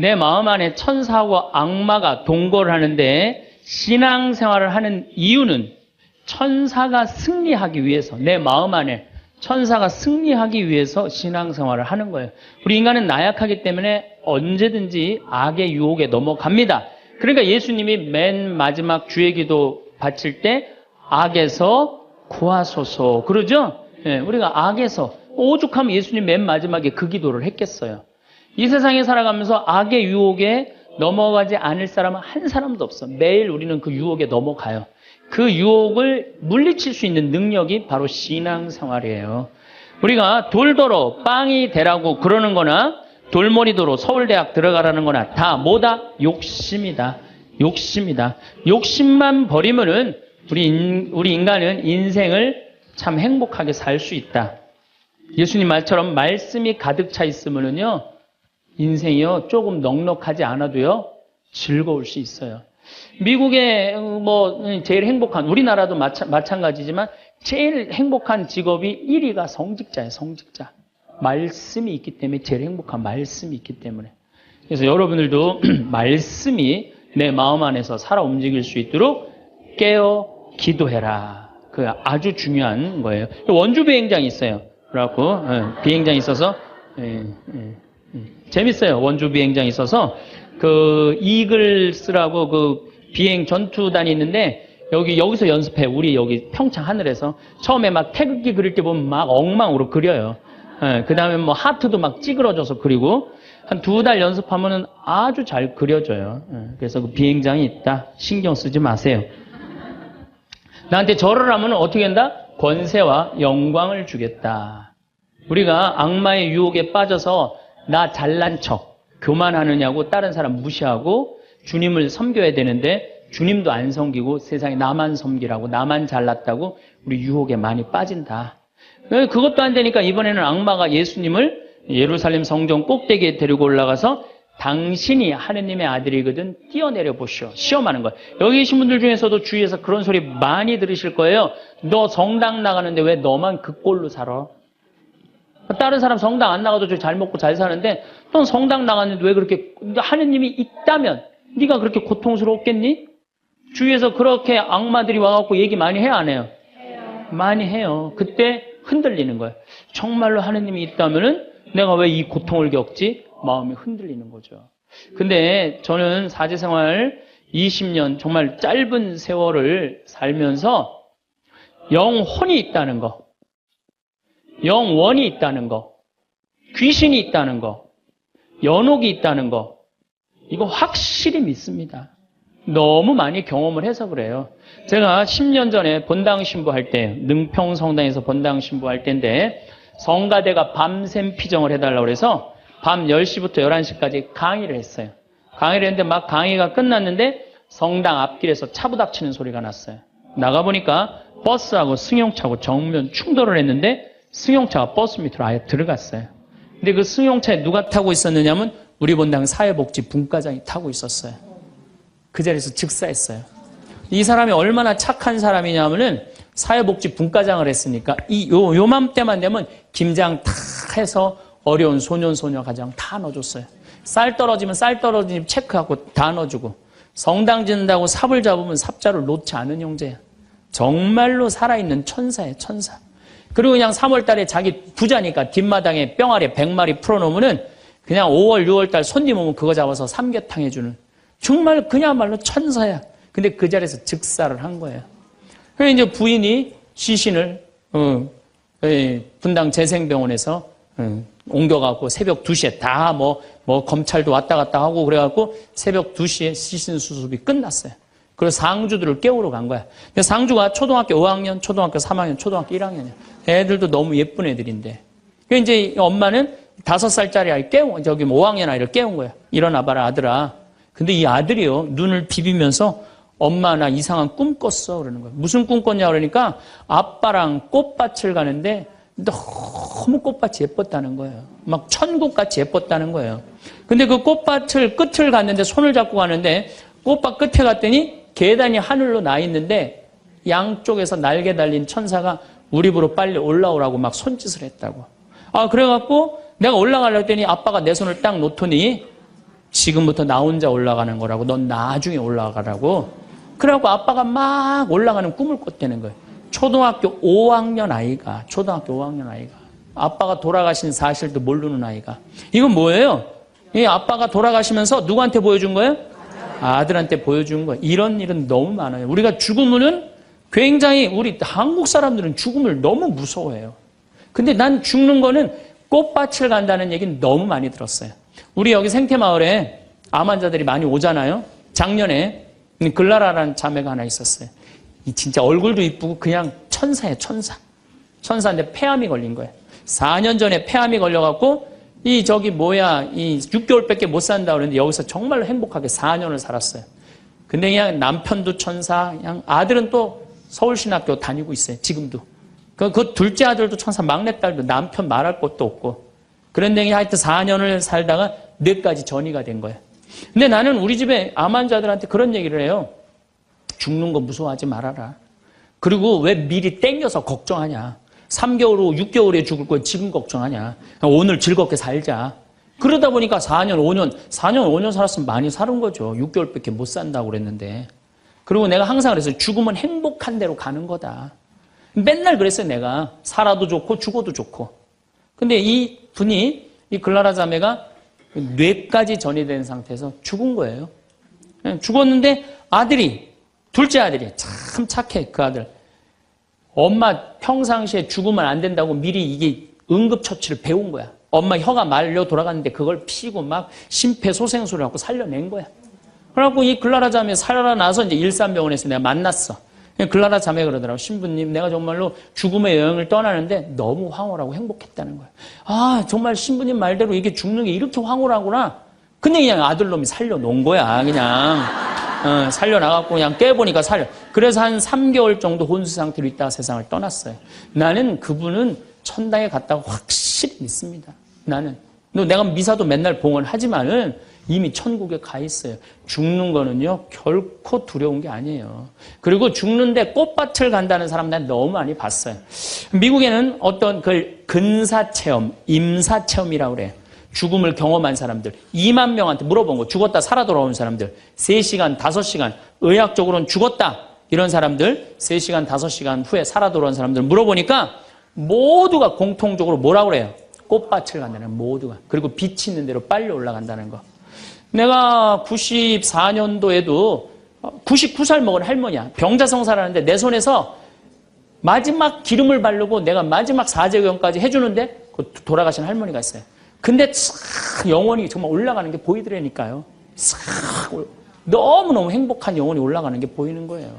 내 마음 안에 천사하고 악마가 동거를 하는데 신앙생활을 하는 이유는 천사가 승리하기 위해서, 내 마음 안에 천사가 승리하기 위해서 신앙생활을 하는 거예요. 우리 인간은 나약하기 때문에 언제든지 악의 유혹에 넘어갑니다. 그러니까 예수님이 맨 마지막 주의 기도 바칠 때 악에서 구하소서 그러죠? 예, 우리가 악에서, 오죽하면 예수님 맨 마지막에 그 기도를 했겠어요. 이 세상에 살아가면서 악의 유혹에 넘어가지 않을 사람은 한 사람도 없어. 매일 우리는 그 유혹에 넘어가요. 그 유혹을 물리칠 수 있는 능력이 바로 신앙생활이에요. 우리가 돌도로 빵이 되라고 그러는 거나 돌머리도로 서울대학 들어가라는 거나 다 뭐다? 욕심이다. 욕심이다. 욕심만 버리면은 우리 인간은 인생을 참 행복하게 살 수 있다. 예수님 말처럼 말씀이 가득 차 있으면은요, 인생이요, 조금 넉넉하지 않아도요, 즐거울 수 있어요. 미국의 제일 행복한, 우리나라도 마찬가지지만 제일 행복한 직업이 1위가 성직자예요, 성직자. 말씀이 있기 때문에 제일 행복한 말씀이 있기 때문에. 그래서 여러분들도 말씀이 내 마음 안에서 살아 움직일 수 있도록 깨어 기도해라. 그 아주 중요한 거예요. 원주 비행장이 있어요. 그래갖고 비행장이 있어서 재밌어요. 원주 비행장이 있어서 그 이글스라고 그 비행 전투단이 있는데 여기서 연습해. 우리 여기 평창 하늘에서 처음에 막 태극기 그릴 때 보면 막 엉망으로 그려요. 그 다음에 뭐 하트도 막 찌그러져서 그리고 한 2달 연습하면은 아주 잘 그려져요. 그래서 그 비행장이 있다. 신경 쓰지 마세요. 나한테 절을 하면 어떻게 한다? 권세와 영광을 주겠다. 우리가 악마의 유혹에 빠져서 나 잘난 척, 교만하느냐고 다른 사람 무시하고 주님을 섬겨야 되는데 주님도 안 섬기고 세상에 나만 섬기라고, 나만 잘났다고 우리 유혹에 많이 빠진다. 그것도 안 되니까 이번에는 악마가 예수님을 예루살렘 성전 꼭대기에 데리고 올라가서 당신이 하느님의 아들이거든 뛰어내려 보시오. 시험하는 거예요. 여기 계신 분들 중에서도 주위에서 그런 소리 많이 들으실 거예요. 너 성당 나가는데 왜 너만 그 꼴로 살아? 다른 사람 성당 안 나가도 잘 먹고 잘 사는데 넌 성당 나갔는데 왜 그렇게, 하느님이 있다면 네가 그렇게 고통스럽겠니? 주위에서 그렇게 악마들이 와갖고 얘기 많이 해요, 안 해요? 많이 해요. 그때 흔들리는 거예요. 정말로 하느님이 있다면은 내가 왜 이 고통을 겪지? 마음이 흔들리는 거죠. 근데 저는 사제생활 20년 정말 짧은 세월을 살면서 영혼이 있다는 거, 영원이 있다는 거, 귀신이 있다는 거, 연옥이 있다는 거, 이거 확실히 믿습니다. 너무 많이 경험을 해서 그래요. 제가 10년 전에 본당 신부할 때, 능평 성당에서 본당 신부할 때인데 성가대가 밤샘 피정을 해달라고 해서 밤 10시부터 11시까지 강의를 했어요. 강의를 했는데 막 강의가 끝났는데 성당 앞길에서 차 부닥치는 소리가 났어요. 나가보니까 버스하고 승용차하고 정면 충돌을 했는데 승용차가 버스 밑으로 아예 들어갔어요. 근데 그 승용차에 누가 타고 있었느냐면 우리 본당 사회복지 분과장이 타고 있었어요. 그 자리에서 즉사했어요. 이 사람이 얼마나 착한 사람이냐면은 사회복지 분과장을 했으니까 요맘때만 되면 김장 다 해서 어려운 소년 소녀 가정 다 넣어줬어요. 쌀 떨어지면 쌀 떨어지면 체크하고 다 넣어주고, 성당 짓는다고 삽을 잡으면 삽자를 놓지 않은 형제야. 정말로 살아있는 천사예요, 천사. 그리고 그냥 3월달에 자기 부자니까 뒷마당에 뿅아리 100마리 풀어놓으면은 그냥 5월 6월달 손님 오면 그거 잡아서 삼계탕 해주는, 정말 그야말로 천사야. 근데 그 자리에서 즉사를 한 거예요. 그래서 이제 부인이 시신을 분당 재생병원에서 옮겨갖고 새벽 2시에 다 검찰도 왔다 갔다 하고 그래갖고 새벽 2시에 시신 수습이 끝났어요. 그래서 상주들을 깨우러 간 거야. 근데 상주가 초등학교 5학년, 초등학교 3학년, 초등학교 1학년이야. 애들도 너무 예쁜 애들인데. 그래서 이제 엄마는 5살짜리 아이 5학년 아이를 깨운 거야. 일어나봐라, 아들아. 근데 이 아들이요, 눈을 비비면서 엄마 나 이상한 꿈 꿨어 그러는 거예요. 무슨 꿈 꿨냐 그러니까 아빠랑 꽃밭을 가는데 너무 꽃밭이 예뻤다는 거예요. 막 천국같이 예뻤다는 거예요. 근데 그 꽃밭을 끝을 갔는데 손을 잡고 가는데 꽃밭 끝에 갔더니 계단이 하늘로 나 있는데 양쪽에서 날개 달린 천사가 우리 집으로 빨리 올라오라고 막 손짓을 했다고. 그래갖고 내가 올라가려고 했더니 아빠가 내 손을 딱 놓더니 지금부터 나 혼자 올라가는 거라고. 넌 나중에 올라가라고. 그래갖고 아빠가 막 올라가는 꿈을 꿨다는 거예요. 초등학교 5학년 아이가, 아빠가 돌아가신 사실도 모르는 아이가. 이건 뭐예요? 이 아빠가 돌아가시면서 누구한테 보여준 거예요? 아들한테 보여준 거예요. 이런 일은 너무 많아요. 우리가 죽으면은 굉장히, 우리 한국 사람들은 죽음을 너무 무서워해요. 근데 난 죽는 거는 꽃밭을 간다는 얘기는 너무 많이 들었어요. 우리 여기 생태마을에 암 환자들이 많이 오잖아요. 작년에 글라라라는 자매가 하나 있었어요. 이 진짜 얼굴도 이쁘고 그냥 천사예요, 천사. 천사인데 폐암이 걸린 거예요. 4년 전에 폐암이 걸려갖고 이 6개월밖에 못 산다 그러는데 여기서 정말로 행복하게 4년을 살았어요. 근데 그냥 남편도 천사, 그냥 아들은 또 서울신학교 다니고 있어요, 지금도. 그 둘째 아들도 천사, 막내딸도 남편 말할 것도 없고. 그런데 하여튼 4년을 살다가 뇌까지 전이가 된 거예요. 근데 나는 우리 집에 암 환자들한테 그런 얘기를 해요. 죽는 거 무서워하지 말아라. 그리고 왜 미리 땡겨서 걱정하냐. 3개월 후, 6개월에 죽을 거 지금 걱정하냐. 오늘 즐겁게 살자. 그러다 보니까 4년, 5년 살았으면 많이 사는 거죠. 6개월밖에 못 산다고 그랬는데. 그리고 내가 항상 그랬어요. 죽으면 행복한 대로 가는 거다. 맨날 그랬어요, 내가. 살아도 좋고 죽어도 좋고. 근데 이 분이, 이 글라라 자매가 뇌까지 전이 된 상태에서 죽은 거예요. 죽었는데 둘째 아들이 참 착해, 그 아들. 엄마 평상시에 죽으면 안 된다고 미리 이게 응급처치를 배운 거야. 엄마 혀가 말려 돌아갔는데 그걸 피고 막 심폐소생술을 하고 살려낸 거야. 그래갖고 이 글라라 자매 살아나서 이제 일산병원에서 내가 만났어. 글라라 자매 그러더라고. 신부님, 내가 정말로 죽음의 여행을 떠나는데 너무 황홀하고 행복했다는 거야. 아, 정말 신부님 말대로 이게 죽는 게 이렇게 황홀하구나. 근데 그냥 아들놈이 살려놓은 거야, 그냥. 살려나갔고 그냥 깨보니까 그래서 한 3개월 정도 혼수 상태로 있다가 세상을 떠났어요. 나는 그분은 천당에 갔다고 확실히 믿습니다. 나는. 내가 미사도 맨날 봉헌하지만은 이미 천국에 가 있어요. 죽는 거는요, 결코 두려운 게 아니에요. 그리고 죽는데 꽃밭을 간다는 사람 난 너무 많이 봤어요. 미국에는 어떤 그 근사체험, 임사체험이라고 그래요. 죽음을 경험한 사람들 2만 명한테 물어본 거. 죽었다 살아 돌아온 사람들 3시간, 5시간 의학적으로는 죽었다 이런 사람들 3시간, 5시간 후에 살아 돌아온 사람들 물어보니까 모두가 공통적으로 뭐라고 그래요? 꽃밭을 간다는, 모두가. 그리고 빛이 있는 대로 빨리 올라간다는 거. 내가 94년도에도 99살 먹은 할머니야. 병자성사라는데 내 손에서 마지막 기름을 바르고 내가 마지막 사제경까지 해주는데 돌아가신 할머니가 있어요. 근데 싹 영혼이 정말 올라가는 게 보이더라니까요. 싹 너무너무 행복한 영혼이 올라가는 게 보이는 거예요.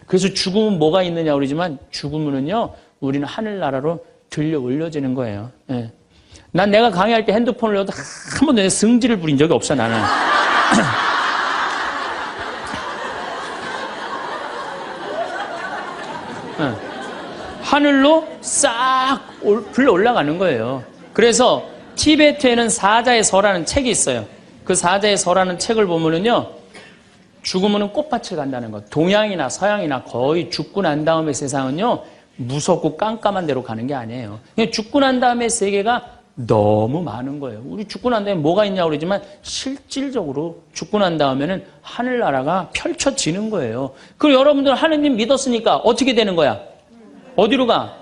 그래서 죽음은 뭐가 있느냐 그러지만 죽으면은요, 우리는 하늘나라로 들려 올려지는 거예요. 예. 난 내가 강의할 때 핸드폰을 넣어도 한 번도 승질을 부린 적이 없어, 나는. 하늘로 싹 불러 올라가는 거예요. 그래서 티베트에는 사자의 서라는 책이 있어요. 그 사자의 서라는 책을 보면은요, 죽으면은 꽃밭을 간다는 거. 동양이나 서양이나 거의 죽고 난 다음에 세상은요, 무섭고 깜깜한 데로 가는 게 아니에요. 죽고 난 다음에 세계가 너무 많은 거예요. 우리 죽고 난 다음에 뭐가 있냐고 그러지만 실질적으로 죽고 난 다음에는 하늘나라가 펼쳐지는 거예요. 그리고 여러분들 하느님 믿었으니까 어떻게 되는 거야? 어디로 가?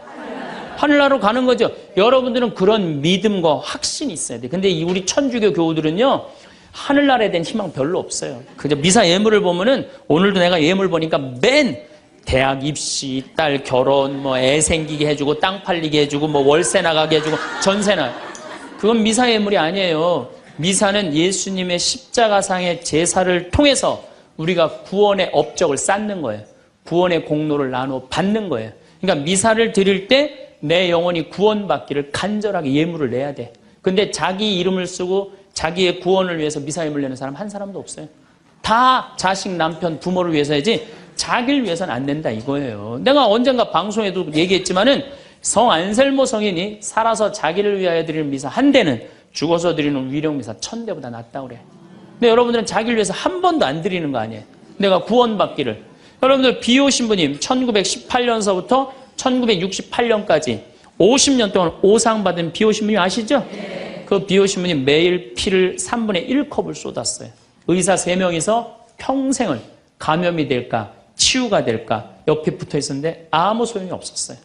하늘나라로 가는 거죠. 여러분들은 그런 믿음과 확신이 있어야 돼. 근데 우리 천주교 교우들은요, 하늘나라에 대한 희망 별로 없어요. 그저 미사 예물을 보면은, 오늘도 내가 예물 보니까 맨 대학 입시, 딸 결혼, 애 생기게 해주고, 땅 팔리게 해주고, 월세 나가게 해주고, 전세나. 그건 미사 예물이 아니에요. 미사는 예수님의 십자가상의 제사를 통해서 우리가 구원의 업적을 쌓는 거예요. 구원의 공로를 나누어 받는 거예요. 그러니까 미사를 드릴 때 내 영혼이 구원받기를 간절하게 예물을 내야 돼. 근데 자기 이름을 쓰고 자기의 구원을 위해서 미사 예물 내는 사람 한 사람도 없어요. 다 자식, 남편, 부모를 위해서야지 자기를 위해서는 안 된다 이거예요. 내가 언젠가 방송에도 얘기했지만은 성 안셀모 성인이 살아서 자기를 위하여 드리는 미사 한 대는 죽어서 드리는 위령 미사 1000대보다 낫다고 그래. 근데 여러분들은 자기를 위해서 한 번도 안 드리는 거 아니에요. 내가 구원받기를. 여러분들 비오 신부님 1918년서부터 1968년까지 50년 동안 오상받은 비오 신부님 아시죠? 그 비오신 분이 매일 피를 3분의 1컵을 쏟았어요. 의사 3명이서 평생을 감염이 될까 치유가 될까 옆에 붙어 있었는데 아무 소용이 없었어요.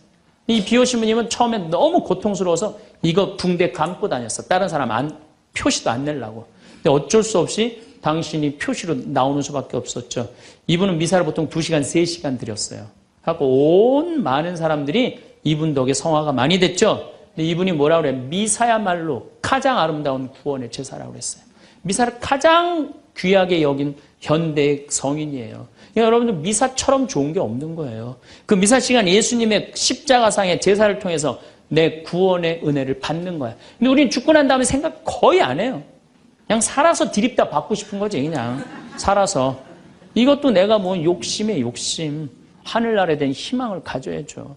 이 비오신 분님은 처음에 너무 고통스러워서 이거 붕대 감고 다녔어. 다른 사람 표시도 안 내려고. 근데 어쩔 수 없이 당신이 표시로 나오는 수밖에 없었죠. 이분은 미사를 보통 2시간, 3시간 드렸어요. 그래서 온 많은 사람들이 이분 덕에 성화가 많이 됐죠. 근데 이분이 뭐라고 그래요? 미사야말로 가장 아름다운 구원의 제사라고 그랬어요. 미사를 가장 귀하게 여긴 현대 성인이에요. 그러니까 여러분들 미사처럼 좋은 게 없는 거예요. 그 미사 시간 예수님의 십자가상의 제사를 통해서 내 구원의 은혜를 받는 거야. 근데 우리는 죽고 난 다음에 생각 거의 안 해요. 그냥 살아서 드립다 받고 싶은 거지, 그냥. 살아서. 이것도 내가 뭐 욕심에 욕심. 하늘나라에 대한 희망을 가져야죠.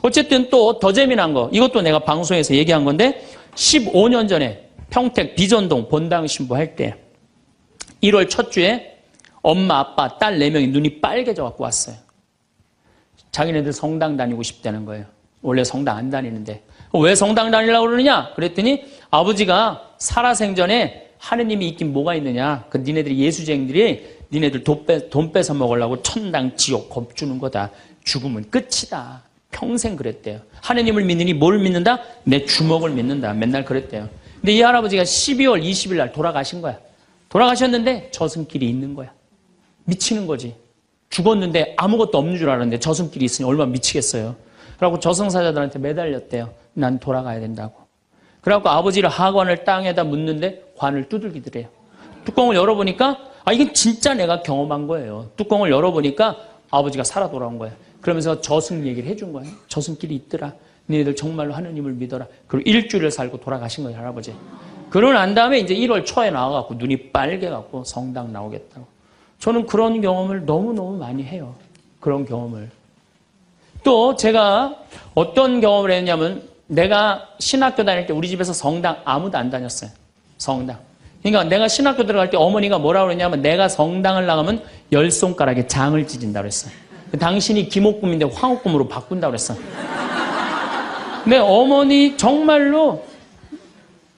어쨌든 또 더 재미난 거. 이것도 내가 방송에서 얘기한 건데 15년 전에 평택 비전동 본당 신부할 때 1월 첫 주에 엄마, 아빠, 딸 4명이 눈이 빨개져 갖고 왔어요. 자기네들 성당 다니고 싶다는 거예요. 원래 성당 안 다니는데. 왜 성당 다니려고 그러느냐? 그랬더니 아버지가 살아생전에 하느님이 있긴 뭐가 있느냐. 그 니네들이 예수쟁이들이 니네들 돈 뺏어 먹으려고 천당 지옥 겁주는 거다. 죽으면 끝이다. 평생 그랬대요. 하느님을 믿느니 뭘 믿는다? 내 주먹을 믿는다. 맨날 그랬대요. 근데 이 할아버지가 12월 20일 날 돌아가신 거야. 돌아가셨는데 저승길이 있는 거야. 미치는 거지. 죽었는데 아무것도 없는 줄 알았는데 저승길이 있으니 얼마나 미치겠어요. 그래갖고 저승사자들한테 매달렸대요. 난 돌아가야 된다고. 그래갖고 아버지를 하관을 땅에다 묻는데 관을 두들기더래요. 뚜껑을 열어보니까 이건 진짜 내가 경험한 거예요. 뚜껑을 열어보니까 아버지가 살아 돌아온 거예요. 그러면서 저승 얘기를 해준 거예요. 저승길이 있더라. 너희들 정말로 하느님을 믿어라. 그리고 일주일을 살고 돌아가신 거예요, 할아버지. 그러고 난 다음에 이제 1월 초에 나와갖고 눈이 빨개갖고 성당 나오겠다고. 저는 그런 경험을 너무너무 많이 해요. 그런 경험을. 또 제가 어떤 경험을 했냐면 내가 신학교 다닐 때 우리 집에서 성당 아무도 안 다녔어요. 성당. 그러니까 내가 신학교 들어갈 때 어머니가 뭐라고 그랬냐면 내가 성당을 나가면 10손가락에 장을 찢은다고 그랬어요. 당신이 김옥금인데 황옥금으로 바꾼다고 그랬어요. 근데 어머니 정말로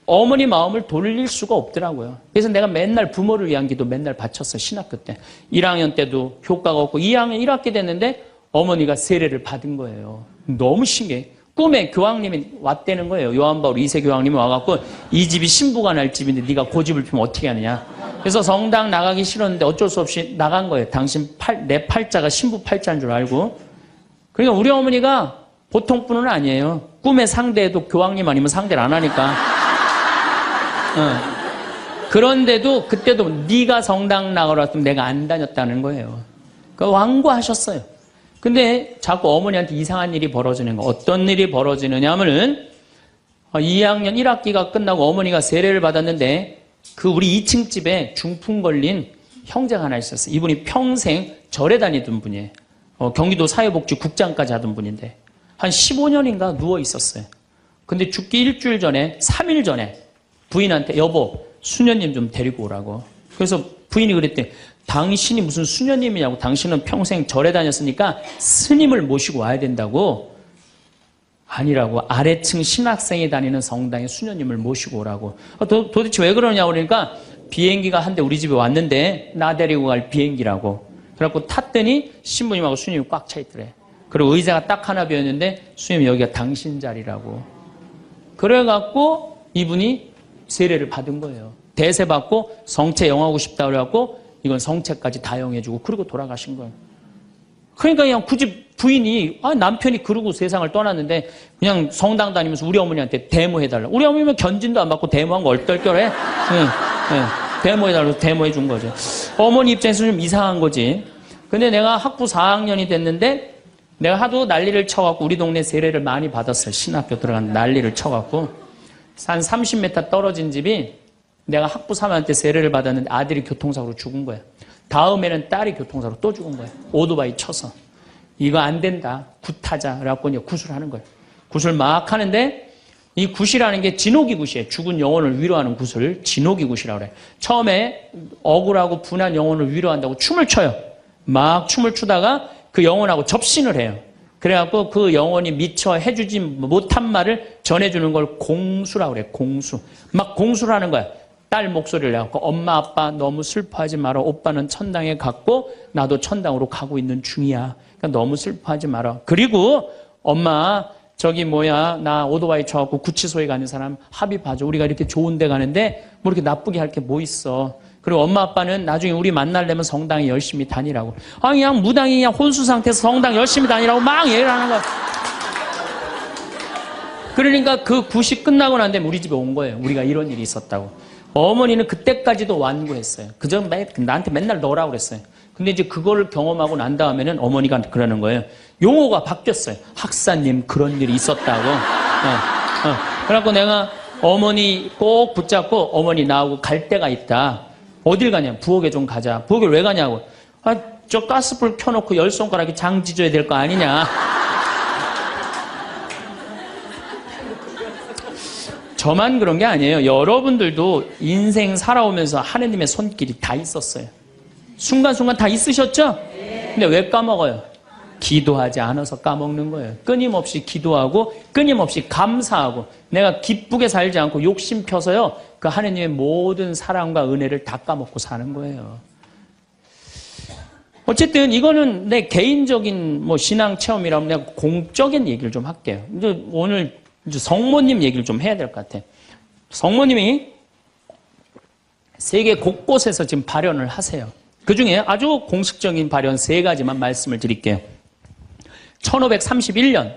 어머니 마음을 돌릴 수가 없더라고요. 그래서 내가 맨날 부모를 위한 기도 맨날 바쳤어요. 신학교 때. 1학년 때도 효과가 없고 2학년 1학기 됐는데 어머니가 세례를 받은 거예요. 너무 신기해. 꿈에 교황님이 왔다는 거예요. 요한바울 2세 교황님이 와갖고 이 집이 신부가 날 집인데 네가 고집을 피면 어떻게 하느냐. 그래서 성당 나가기 싫었는데 어쩔 수 없이 나간 거예요. 당신 내 팔자가 신부 팔자인 줄 알고. 그러니까 우리 어머니가 보통 분은 아니에요. 꿈에 상대해도 교황님 아니면 상대를 안 하니까. 그런데도 그때도 네가 성당 나가라 했으면 내가 안 다녔다는 거예요. 그러니까 완고하셨어요. 근데 자꾸 어머니한테 이상한 일이 벌어지는 거. 어떤 일이 벌어지느냐 하면은 2학년 1학기가 끝나고 어머니가 세례를 받았는데 그 우리 2층 집에 중풍 걸린 형제가 하나 있었어요. 이분이 평생 절에 다니던 분이에요. 경기도 사회복지국장까지 하던 분인데 한 15년인가 누워 있었어요. 근데 죽기 일주일 전에 3일 전에 부인한테 여보 수녀님 좀 데리고 오라고. 그래서 부인이 그랬대. 당신이 무슨 수녀님이냐고. 당신은 평생 절에 다녔으니까 스님을 모시고 와야 된다고. 아니라고. 아래층 신학생이 다니는 성당에 수녀님을 모시고 오라고. 도대체 왜 그러냐고 그러니까 비행기가 한 대 우리 집에 왔는데 나 데리고 갈 비행기라고. 그래갖고 탔더니 신부님하고 수녀님이 꽉 차 있더래. 그리고 의자가 딱 하나 비었는데 수녀님 여기가 당신 자리라고. 그래갖고 이분이 세례를 받은 거예요. 대세 받고 성체 영하고 싶다 그래갖고 이건 성체까지 다 영해주고 그러고 돌아가신 거예요. 그러니까 그냥 굳이 부인이 남편이 그러고 세상을 떠났는데 그냥 성당 다니면서 우리 어머니한테 데모해달라. 우리 어머니는 견진도 안 받고 데모한 거 얼떨결해. 데모해달라고 데모해준 거죠. 어머니 입장에서 좀 이상한 거지. 근데 내가 학부 4학년이 됐는데 내가 하도 난리를 쳐갖고 우리 동네 세례를 많이 받았어요. 신학교 들어간 난리를 쳐갖고 한 30m 떨어진 집이 내가 학부 3학년 때 세례를 받았는데 아들이 교통사고로 죽은 거야. 다음에는 딸이 교통사고로 또 죽은 거야. 오토바이 쳐서. 이거 안 된다. 굿하자. 그래갖고 이제 굿을 하는 거야. 굿을 막 하는데 이 굿이라는 게 진호기 굿이에요. 죽은 영혼을 위로하는 굿을 진호기 굿이라고 그래. 처음에 억울하고 분한 영혼을 위로한다고 춤을 춰요. 막 춤을 추다가 그 영혼하고 접신을 해요. 그래갖고 그 영혼이 미처 해주지 못한 말을 전해주는 걸 공수라고 그래. 공수. 막 공수를 하는 거야. 딸 목소리를 내갖고 엄마 아빠 너무 슬퍼하지 마라. 오빠는 천당에 갔고 나도 천당으로 가고 있는 중이야. 그러니까 너무 슬퍼하지 마라. 그리고 엄마 나 오토바이 쳐갖고 구치소에 가는 사람 합의 봐줘. 우리가 이렇게 좋은 데 가는데 뭐 이렇게 나쁘게 할 게 뭐 있어. 그리고 엄마 아빠는 나중에 우리 만나려면 성당에 열심히 다니라고. 그냥 무당이 그냥 혼수 상태에서 성당 열심히 다니라고 막 얘기를 하는 거야. 그러니까 그 굿이 끝나고 난 다음에 우리 집에 온 거예요. 우리가 이런 일이 있었다고. 어머니는 그때까지도 완고했어요. 그저 나한테 맨날 너라고 그랬어요. 근데 이제 그걸 경험하고 난 다음에는 어머니가 그러는 거예요. 용어가 바뀌었어요. 학사님 그런 일이 있었다고. 그래갖고 내가 어머니 꼭 붙잡고 어머니 나하고 갈 데가 있다. 어딜 가냐? 부엌에 좀 가자. 부엌에 왜 가냐고. 저 가스불 켜놓고 10손가락에 장 지져야 될 거 아니냐. 저만 그런 게 아니에요. 여러분들도 인생 살아오면서 하느님의 손길이 다 있었어요. 순간순간 다 있으셨죠? 근데 왜 까먹어요? 기도하지 않아서 까먹는 거예요. 끊임없이 기도하고 끊임없이 감사하고 내가 기쁘게 살지 않고 욕심 펴서요. 그 하느님의 모든 사랑과 은혜를 다 까먹고 사는 거예요. 어쨌든 이거는 내 개인적인 신앙 체험이라면 내가 공적인 얘기를 좀 할게요. 이제 오늘 성모님 얘기를 좀 해야 될 것 같아. 성모님이 세계 곳곳에서 지금 발현을 하세요. 그 중에 아주 공식적인 발현 3가지만 말씀을 드릴게요. 1531년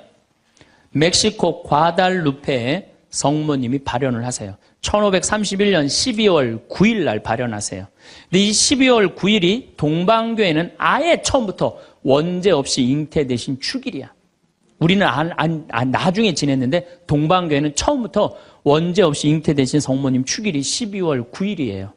멕시코 과달루페에 성모님이 발현을 하세요. 1531년 12월 9일 날 발현하세요. 근데 이 12월 9일이 동방교회는 아예 처음부터 원죄 없이 잉태되신 축일이야. 우리는 나중에 지냈는데 동방교회는 처음부터 원죄 없이 잉태되신 성모님 축일이 12월 9일이에요.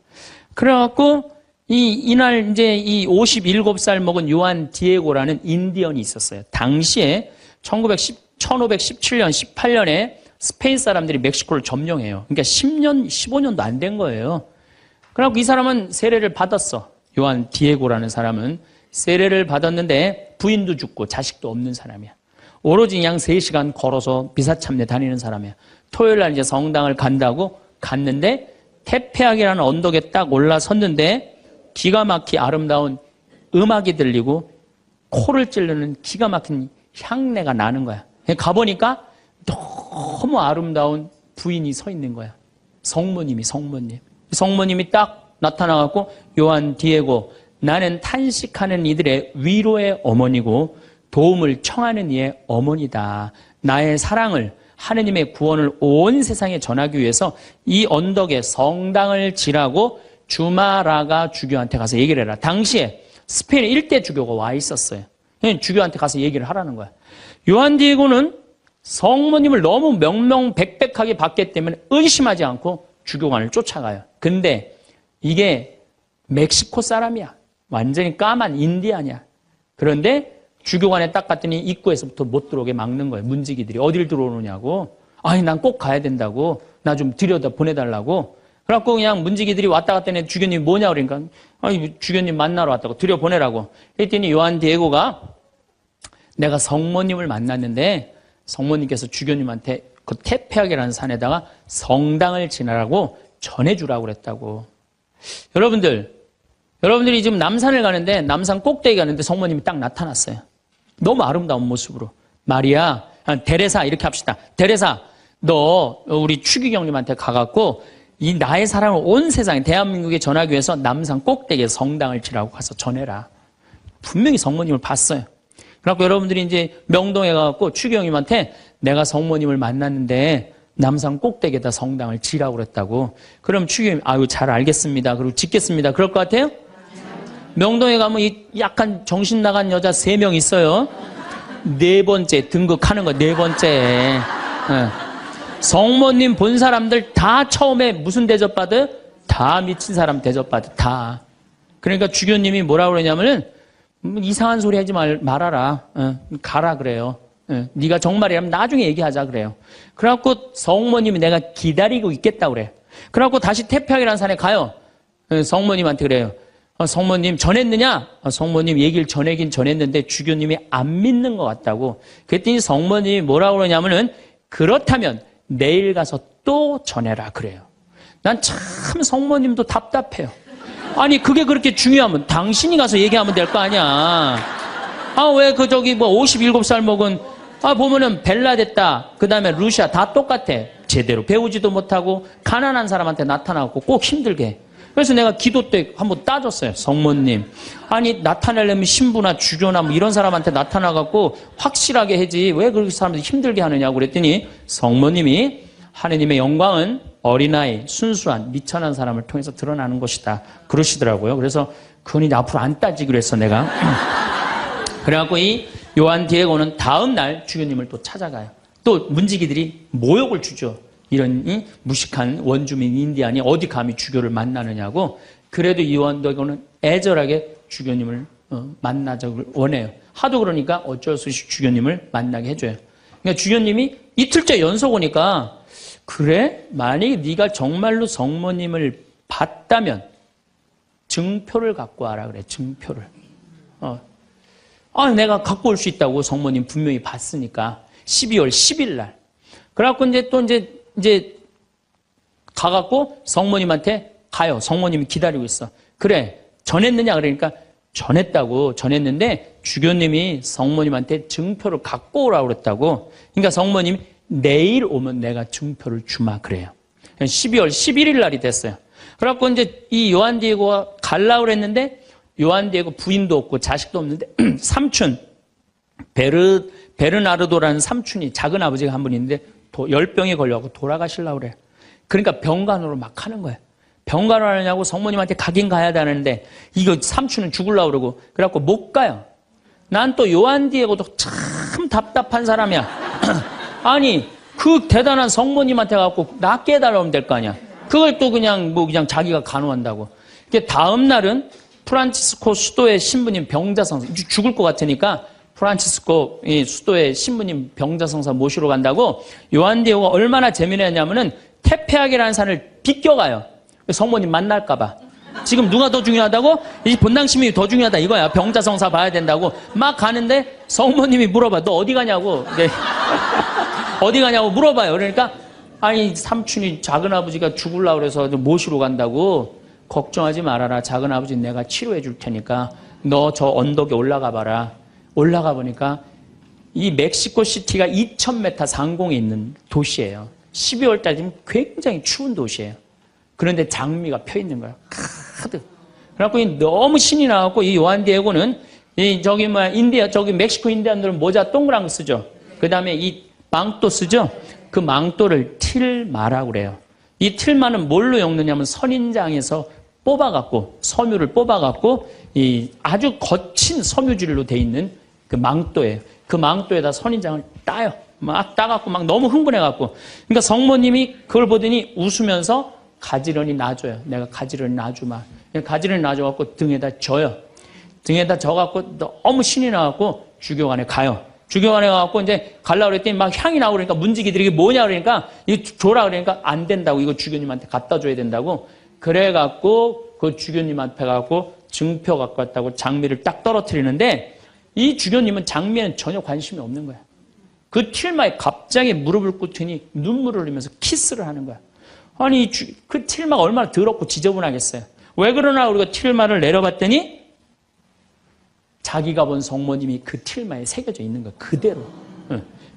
그래갖고 이날 이제 이 57살 먹은 요한 디에고라는 인디언이 있었어요. 당시에 1517년, 18년에 스페인 사람들이 멕시코를 점령해요. 그러니까 10년, 15년도 안 된 거예요. 그래갖고 이 사람은 세례를 받았어. 요한 디에고라는 사람은 세례를 받았는데 부인도 죽고 자식도 없는 사람이야. 오로지 그냥 3시간 걸어서 비사참내 다니는 사람이야. 토요일 날 이제 성당을 간다고 갔는데 테페악이라는 언덕에 딱 올라섰는데 기가 막히 아름다운 음악이 들리고 코를 찌르는 기가 막힌 향내가 나는 거야. 가보니까 너무 아름다운 부인이 서 있는 거야. 성모님이 딱 나타나갖고 요한 디에고 나는 탄식하는 이들의 위로의 어머니고 도움을 청하는 이의 어머니다. 나의 사랑을 하느님의 구원을 온 세상에 전하기 위해서 이 언덕에 성당을 지라고 주마라가 주교한테 가서 얘기를 해라. 당시에 스페인 일대 주교가 와 있었어요. 주교한테 가서 얘기를 하라는 거야. 요한 디에고는 성모님을 너무 명명백백하게 봤기 때문에 의심하지 않고 주교관을 쫓아가요. 근데 이게 멕시코 사람이야. 완전히 까만 인디안이야. 그런데 주교관에 딱 갔더니 입구에서부터 못 들어오게 막는 거예요. 문지기들이 어딜 들어오느냐고. 아니 난 꼭 가야 된다고. 나 좀 들여다 보내달라고. 그래갖고 그냥 문지기들이 왔다 갔더니 주교님이 뭐냐 그러니까 아니 주교님 만나러 왔다고 들여보내라고. 그랬더니 요한 디에고가 내가 성모님을 만났는데 성모님께서 주교님한테 그 테페악이라는 산에다가 성당을 지나라고 전해주라고 그랬다고. 여러분들이 지금 남산을 가는데 남산 꼭대기 가는데 성모님이 딱 나타났어요. 너무 아름다운 모습으로. 마리아, 데레사 이렇게 합시다. 데레사, 너 우리 추기경님한테 가갖고 이 나의 사랑을 온 세상에 대한민국에 전하기 위해서 남산 꼭대기에 성당을 지라고 가서 전해라. 분명히 성모님을 봤어요. 그래갖고 여러분들이 이제 명동에 가갖고 추기경님한테 내가 성모님을 만났는데 남산 꼭대기에다 성당을 지라고 그랬다고. 그럼 추기경님 아유 잘 알겠습니다. 그리고 짓겠습니다. 그럴 것 같아요? 명동에 가면 이 약간 정신 나간 여자 3명 있어요. 4번째 등극하는 거 4번째. 성모님 본 사람들 다 처음에 무슨 대접받아요? 다 미친 사람 대접받아. 다. 그러니까 주교님이 뭐라고 그러냐면은 이상한 소리 하지 말아라. 가라 그래요. 네가 정말이라면 나중에 얘기하자 그래요. 그래갖고 성모님이 내가 기다리고 있겠다 그래. 그래갖고 다시 태평이라는 산에 가요. 성모님한테 그래요. 성모님 전했느냐? 성모님 얘기를 전하긴 전했는데 주교님이 안 믿는 것 같다고. 그랬더니 성모님이 뭐라고 그러냐면은 그렇다면 내일 가서 또 전해라 그래요. 난 참 성모님도 답답해요. 아니 그게 그렇게 중요하면 당신이 가서 얘기하면 될 거 아니야. 왜 그 저기 뭐 57살 먹은 보면은 벨라 됐다. 그 다음에 루시아 다 똑같아. 제대로 배우지도 못하고 가난한 사람한테 나타나고 꼭 힘들게 해. 그래서 내가 기도 때 한번 따졌어요. 성모님. 아니 나타내려면 신부나 주교나 뭐 이런 사람한테 나타나갖고 확실하게 하지. 왜 그렇게 사람들이 힘들게 하느냐고 그랬더니 성모님이 하느님의 영광은 어린아이, 순수한, 미천한 사람을 통해서 드러나는 것이다. 그러시더라고요. 그래서 그건 이제 앞으로 안 따지기로 했어 내가. 그래갖고 이 요한 디에고는 다음 날 주교님을 또 찾아가요. 또 문지기들이 모욕을 주죠. 이런 무식한 원주민 인디안이 어디 감히 주교를 만나느냐고. 그래도 이 요한 디에고는 애절하게 주교님을 만나자고 원해요. 하도 그러니까 어쩔 수 없이 주교님을 만나게 해줘요. 그러니까 주교님이 이틀째 연속 오니까 그래? 만약에 네가 정말로 성모님을 봤다면 증표를 갖고 와라 그래. 증표를. 내가 갖고 올 수 있다고. 성모님 분명히 봤으니까. 12월 10일 날. 그래갖고 이제 가갖고 성모님한테 가요. 성모님이 기다리고 있어. 그래. 전했느냐? 그러니까 전했다고. 전했는데 주교님이 성모님한테 증표를 갖고 오라고 그랬다고. 그러니까 성모님이 내일 오면 내가 증표를 주마 그래요. 12월 11일 날이 됐어요. 그래갖고 이제 이 요한 디에고가 가려고 그랬는데 요한 디에고 부인도 없고 자식도 없는데 삼촌 베르나르도라는 삼촌이 작은 아버지가 한 분 있는데 열병에 걸려갖고 돌아가시려고 그래요. 그러니까 병간호로 막 하는 거예요. 병간호 하느냐고 성모님한테 가긴 가야 되는데 이거 삼촌은 죽으려고 그러고 그래갖고 못 가요. 난 또 요한 디에고도 참 답답한 사람이야. 아니 그 대단한 성모님한테 가갖고 낫게 해달라면 될 거 아니야. 그걸 또 그냥 자기가 간호한다고. 다음 날은 프란치스코 수도의 신부님 병자성사 죽을 것 같으니까 프란치스코 수도의 신부님 병자성사 모시러 간다고. 요한 디에고가 얼마나 재미나냐면은 테페하게라는 산을 비껴가요. 성모님 만날까 봐. 지금 누가 더 중요하다고? 이 본당심이 더 중요하다 이거야. 병자성사 봐야 된다고 막 가는데 성모님이 물어봐. 너 어디 가냐고. 어디 가냐고 물어봐요. 그러니까 아니 삼촌이 작은아버지가 죽으려고 그래서 모시러 간다고. 걱정하지 말아라. 작은아버지 내가 치료해 줄 테니까 너 저 언덕에 올라가 봐라. 올라가 보니까 이 멕시코 시티가 2000m 상공에 있는 도시예요. 12월 달이면 굉장히 추운 도시예요. 그런데 장미가 펴 있는 거예요. 가득. 그래갖고 너무 신이 나갖고 이 요한 디에고는 저기 멕시코 인디안들은 모자 동그란 거 쓰죠. 그 다음에 이 망토 쓰죠. 그 망토를 틸마라고 그래요. 이 틸마는 뭘로 엮느냐면 선인장에서 뽑아갖고 섬유를 뽑아갖고 이 아주 거친 섬유질로 돼 있는 그 망토예요. 그 망토에다 선인장을 따요. 막 따갖고 막 너무 흥분해갖고. 그러니까 성모님이 그걸 보더니 웃으면서 가지런히 놔줘요. 내가 가지런히 놔주마. 가지런히 놔줘갖고 등에다 져요. 등에다 져갖고 너무 신이 나갖고 주교관에 가요. 주교관에 가갖고 이제 가려고 그랬더니 막 향이 나고 그러니까 문지기들이 이게 뭐냐 그러니까 이거 줘라 그러니까 안 된다고. 이거 주교님한테 갖다 줘야 된다고. 그래갖고 그 주교님한테 가갖고 증표 갖고 왔다고 장미를 딱 떨어뜨리는데 이 주교님은 장미에는 전혀 관심이 없는 거야. 그 틸마에 갑자기 무릎을 꿇더니 눈물을 흘리면서 키스를 하는 거야. 아니 그 틸마가 얼마나 더럽고 지저분하겠어요. 왜 그러나 우리가 틸마를 내려봤더니 자기가 본 성모님이 그 틸마에 새겨져 있는 거야. 그대로.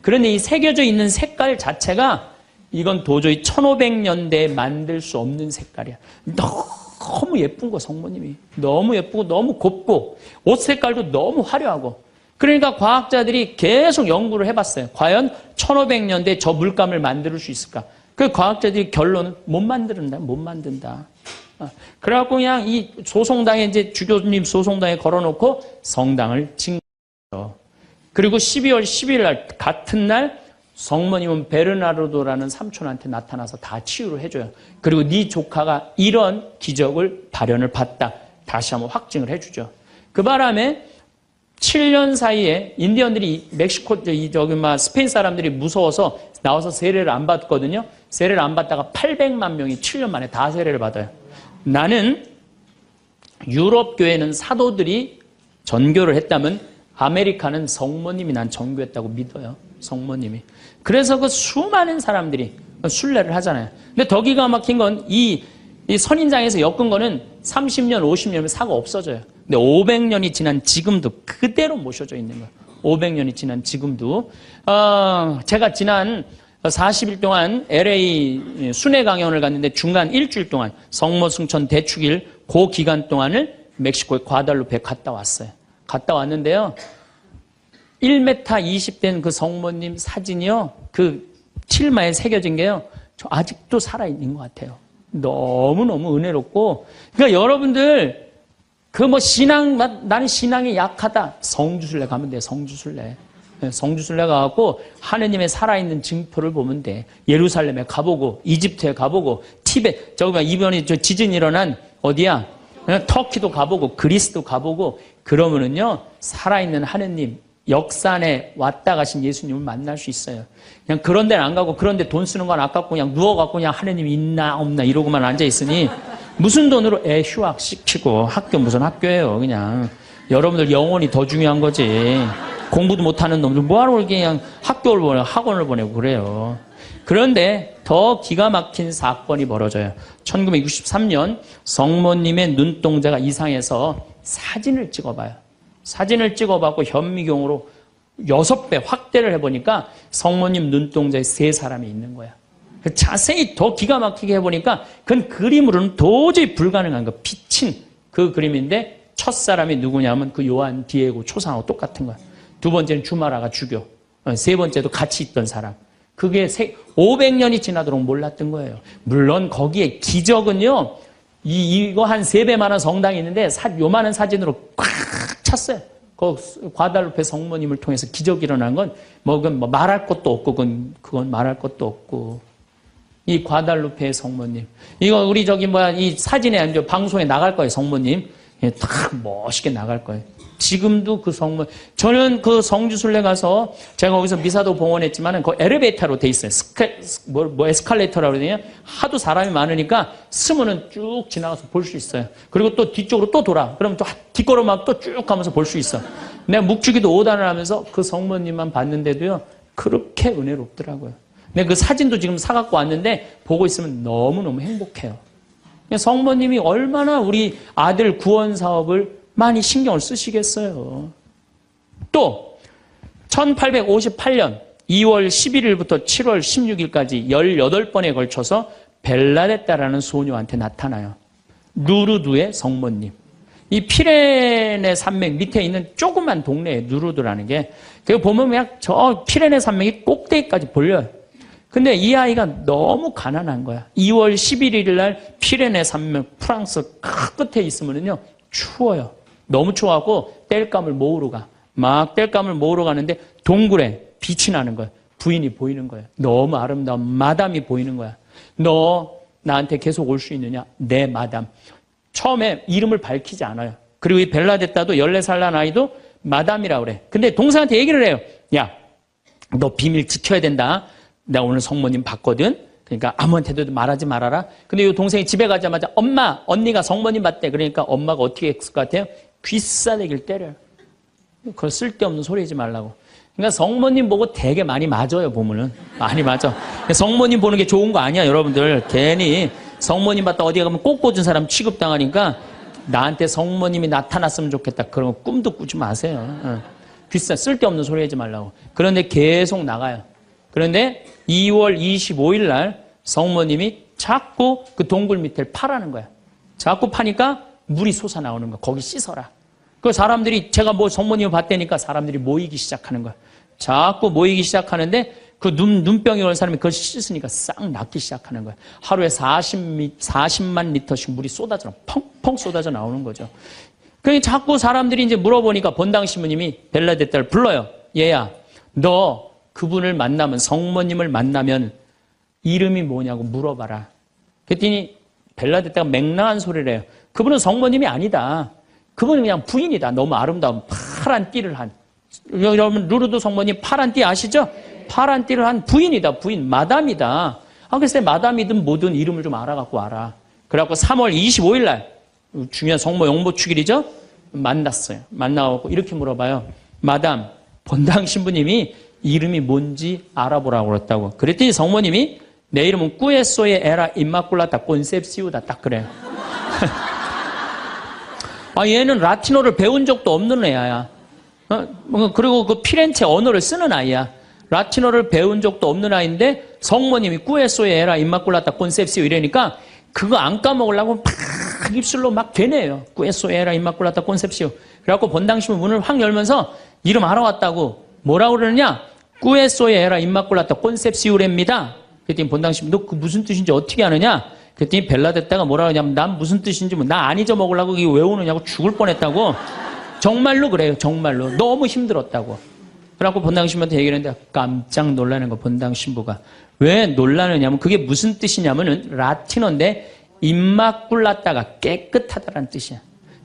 그런데 이 새겨져 있는 색깔 자체가 이건 도저히 1500년대에 만들 수 없는 색깔이야. 너무 예쁜 거 성모님이. 너무 예쁘고 너무 곱고 옷 색깔도 너무 화려하고. 그러니까 과학자들이 계속 연구를 해봤어요. 과연 1500년대에 저 물감을 만들 수 있을까? 그 과학자들이 결론은 못 만든다. 그래갖고 그냥 이 소송당에 이제 주교님 소송당에 걸어놓고 성당을 진 거죠. 그리고 12월 10일 날 같은 날 성모님은 베르나르도라는 삼촌한테 나타나서 다 치유를 해줘요. 그리고 네 조카가 이런 기적을 발현을 봤다. 다시 한번 확증을 해주죠. 그 바람에 7년 사이에 인디언들이 멕시코 스페인 사람들이 무서워서 나와서 세례를 안 받거든요. 세례를 안 받다가 800만 명이 7년 만에 다 세례를 받아요. 나는 유럽 교회는 사도들이 전교를 했다면 아메리카는 성모님이 난 전교했다고 믿어요. 성모님이. 그래서 그 수많은 사람들이 순례를 하잖아요. 근데 더 기가 막힌 건 이 선인장에서 엮은 거는 30년, 50년이면 사고 없어져요. 근데 500년이 지난 지금도 그대로 모셔져 있는 거예요. 500년이 지난 지금도. 제가 지난 40일 동안 LA 순회 강연을 갔는데 중간 일주일 동안 성모 승천 대축일 그 기간 동안을 멕시코의 과달루페에 갔다 왔어요. 갔다 왔는데요. 1m 20된 그 성모님 사진이요. 그 칠마에 새겨진 게요. 저 아직도 살아있는 것 같아요. 너무너무 은혜롭고. 그러니까 여러분들 그 뭐 나는 신앙이 약하다. 성주순례 가면 돼. 성주순례. 성주순례 가갖고 하느님의 살아있는 증표를 보면 돼. 예루살렘에 가보고 이집트에 가보고 티베트 이번에 지진 일어난 어디야? 터키도 가보고 그리스도 가보고 그러면은요 살아있는 하느님 역사 안에 왔다 가신 예수님을 만날 수 있어요. 그냥 그런 데는 안 가고 그런 데 돈 쓰는 건 아깝고 그냥 누워갖고 그냥 하느님이 있나 없나 이러고만 앉아있으니 무슨 돈으로 애 휴학시키고 학교 무슨 학교예요. 그냥 여러분들 영혼이 더 중요한 거지. 공부도 못하는 놈들 뭐하러 그냥 학교를 보내고 학원을 보내고 그래요. 그런데 더 기가 막힌 사건이 벌어져요. 1963년 성모님의 눈동자가 이상해서 사진을 찍어봐요. 사진을 찍어봤고 현미경으로 6배 확대를 해보니까 성모님 눈동자에 3사람이 있는 거야. 자세히 더 기가 막히게 해보니까 그건 그림으로는 도저히 불가능한 거. 비친 그 그림인데 첫 사람이 누구냐면 그 요한 디에고 초상하고 똑같은 거야. 두 번째는 주마라가 죽여. 세 번째도 같이 있던 사람. 그게 500년이 지나도록 몰랐던 거예요. 물론 거기에 기적은요. 이거 한 3배만한 성당이 있는데 요만한 사진으로 꽉 찼어요. 그 과달루페 성모님을 통해서 기적이 일어난 건 뭐 말할 것도 없고 그건 말할 것도 없고. 이 과달루페 성모님. 이거 우리 이 사진에 방송에 나갈 거예요. 성모님. 다 멋있게 나갈 거예요. 지금도 그 저는 그 성주순례 가서 제가 거기서 미사도 봉헌했지만은 그 엘리베이터로 돼 있어요. 에스컬레이터라고 그러네요. 하도 사람이 많으니까 스면은 쭉 지나가서 볼 수 있어요. 그리고 또 뒤쪽으로 또 돌아. 그러면 또 뒷걸음막 또 쭉 가면서 볼 수 있어. 내가 묵주기도 5단을 하면서 그 성모님만 봤는데도요. 그렇게 은혜롭더라고요. 근데 그 사진도 지금 사갖고 왔는데 보고 있으면 너무너무 행복해요. 성모님이 얼마나 우리 아들 구원 사업을 많이 신경을 쓰시겠어요. 또 1858년 2월 11일부터 7월 16일까지 18번에 걸쳐서 벨라데타라는 소녀한테 나타나요. 루르드의 성모님. 이 피레네 산맥 밑에 있는 조그만 동네에 누르드라는 게 그 보면 그냥 저 피레네 산맥이 꼭대기까지 보여요. 근데 이 아이가 너무 가난한 거야. 2월 11일 날 피레네 산맥 프랑스 끝에 있으면요 추워요. 너무 추워갖고 땔감을 모으러 가. 막 땔감을 모으러 가는데 동굴에 빛이 나는 거야. 부인이 보이는 거야. 너무 아름다운 마담이 보이는 거야. 너 나한테 계속 올 수 있느냐? 네, 마담. 처음에 이름을 밝히지 않아요. 그리고 이 벨라데타도 14살 난 아이도 마담이라고 그래. 근데 동생한테 얘기를 해요. 야, 너 비밀 지켜야 된다. 내가 오늘 성모님 봤거든. 그러니까 아무한테도 말하지 말아라. 근데 이 동생이 집에 가자마자 엄마, 언니가 성모님 봤대. 그러니까 엄마가 어떻게 했을 것 같아요? 귀싸대기를 때려요. 그걸 쓸데없는 소리 하지 말라고. 그러니까 성모님 보고 되게 많이 맞아요, 보면은. 많이 맞아. 성모님 보는 게 좋은 거 아니야, 여러분들. 괜히 성모님 봤다 어디 가면 꼭 꽂은 사람 취급당하니까 나한테 성모님이 나타났으면 좋겠다. 그런 거 꿈도 꾸지 마세요. 쓸데없는 소리 하지 말라고. 그런데 계속 나가요. 그런데 2월 25일 날 성모님이 자꾸 그 동굴 밑을 파라는 거야. 자꾸 파니까 물이 솟아나오는 거야. 거기 씻어라. 그 사람들이 제가 뭐 성모님을 봤다니까 사람들이 모이기 시작하는 거야. 자꾸 모이기 시작하는데 그 눈병이 온 사람이 그걸 씻으니까 싹 낫기 시작하는 거야. 하루에 40만 리터씩 물이 펑펑 쏟아져 나오는 거죠. 그러니 자꾸 사람들이 이제 물어보니까 본당 신부님이 벨라데타를 불러요. 얘야, 너 그분을 만나면 성모님을 만나면 이름이 뭐냐고 물어봐라. 그랬더니 벨라데타가 맹랑한 소리를 해요. 그분은 성모님이 아니다. 그분은 그냥 부인이다. 너무 아름다운 파란 띠를 한. 여러분 루르드 성모님 파란 띠 아시죠? 파란 띠를 한 부인이다. 부인 마담이다. 글쎄 마담이든 뭐든 이름을 좀 알아갖고 와라. 그래갖고 3월 25일 날 중요한 성모 영모 축일이죠. 만났어요. 만나고 이렇게 물어봐요. 마담, 본당 신부님이 이름이 뭔지 알아보라고 그랬다고. 그랬더니 성모님이 내 이름은 꾸에소에 에라 임마꿀라타 콘셉시우다 딱 그래요. 아, 얘는 라틴어를 배운 적도 없는 애야. 그리고 그 피렌체 언어를 쓰는 아이야. 라틴어를 배운 적도 없는 아이인데 성모님이 꾸에소에 에라 임마꿀라타 콘셉시우 이러니까 그거 안 까먹으려고 막 입술로 막 되네요. 꾸에소에 에라 임마꿀라타 콘셉시우. 그래갖고 본당 신부 문을 확 열면서 이름 알아왔다고. 뭐라고 그러느냐? 꾸에소에 에라 임마꿀라타 콘셉시우랍니다. 그랬더니 본당 신부 너 그 무슨 뜻인지 어떻게 아느냐? 그랬더니 벨라데타가 뭐라고 하냐면 난 무슨 뜻인지 나 안 잊어먹으려고 이게 외우느냐고 죽을 뻔했다고. 정말로 그래요. 정말로. 너무 힘들었다고. 그래갖고 본당 신부한테 얘기를 했는데 깜짝 놀라는 거 본당 신부가. 왜 놀라느냐면 그게 무슨 뜻이냐면은 라틴어인데 임마꿀라타가 깨끗하다라는 뜻이야.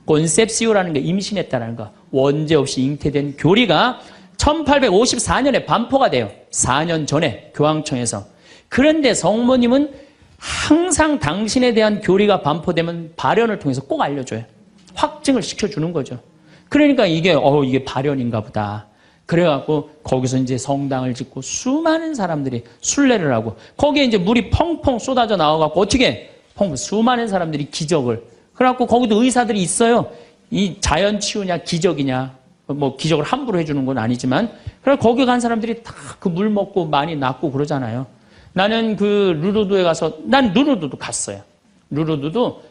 콘셉시오라는 게 임신했다라는 거. 원죄 없이 잉태된 교리가 1854년에 반포가 돼요. 4년 전에 교황청에서. 그런데 성모님은 항상 당신에 대한 교리가 반포되면 발현을 통해서 꼭 알려줘요. 확증을 시켜주는 거죠. 그러니까 이게 발현인가 보다. 그래갖고 거기서 이제 성당을 짓고 수많은 사람들이 순례를 하고 거기에 이제 물이 펑펑 쏟아져 나와갖고 어떻게 수많은 사람들이 기적을. 그래갖고 거기도 의사들이 있어요. 이 자연 치유냐 기적이냐. 뭐 기적을 함부로 해주는 건 아니지만 그래 거기 간 사람들이 다 그 물 먹고 많이 낫고 그러잖아요. 나는 그 루르드에 가서 난 루르드도 갔어요. 루르드도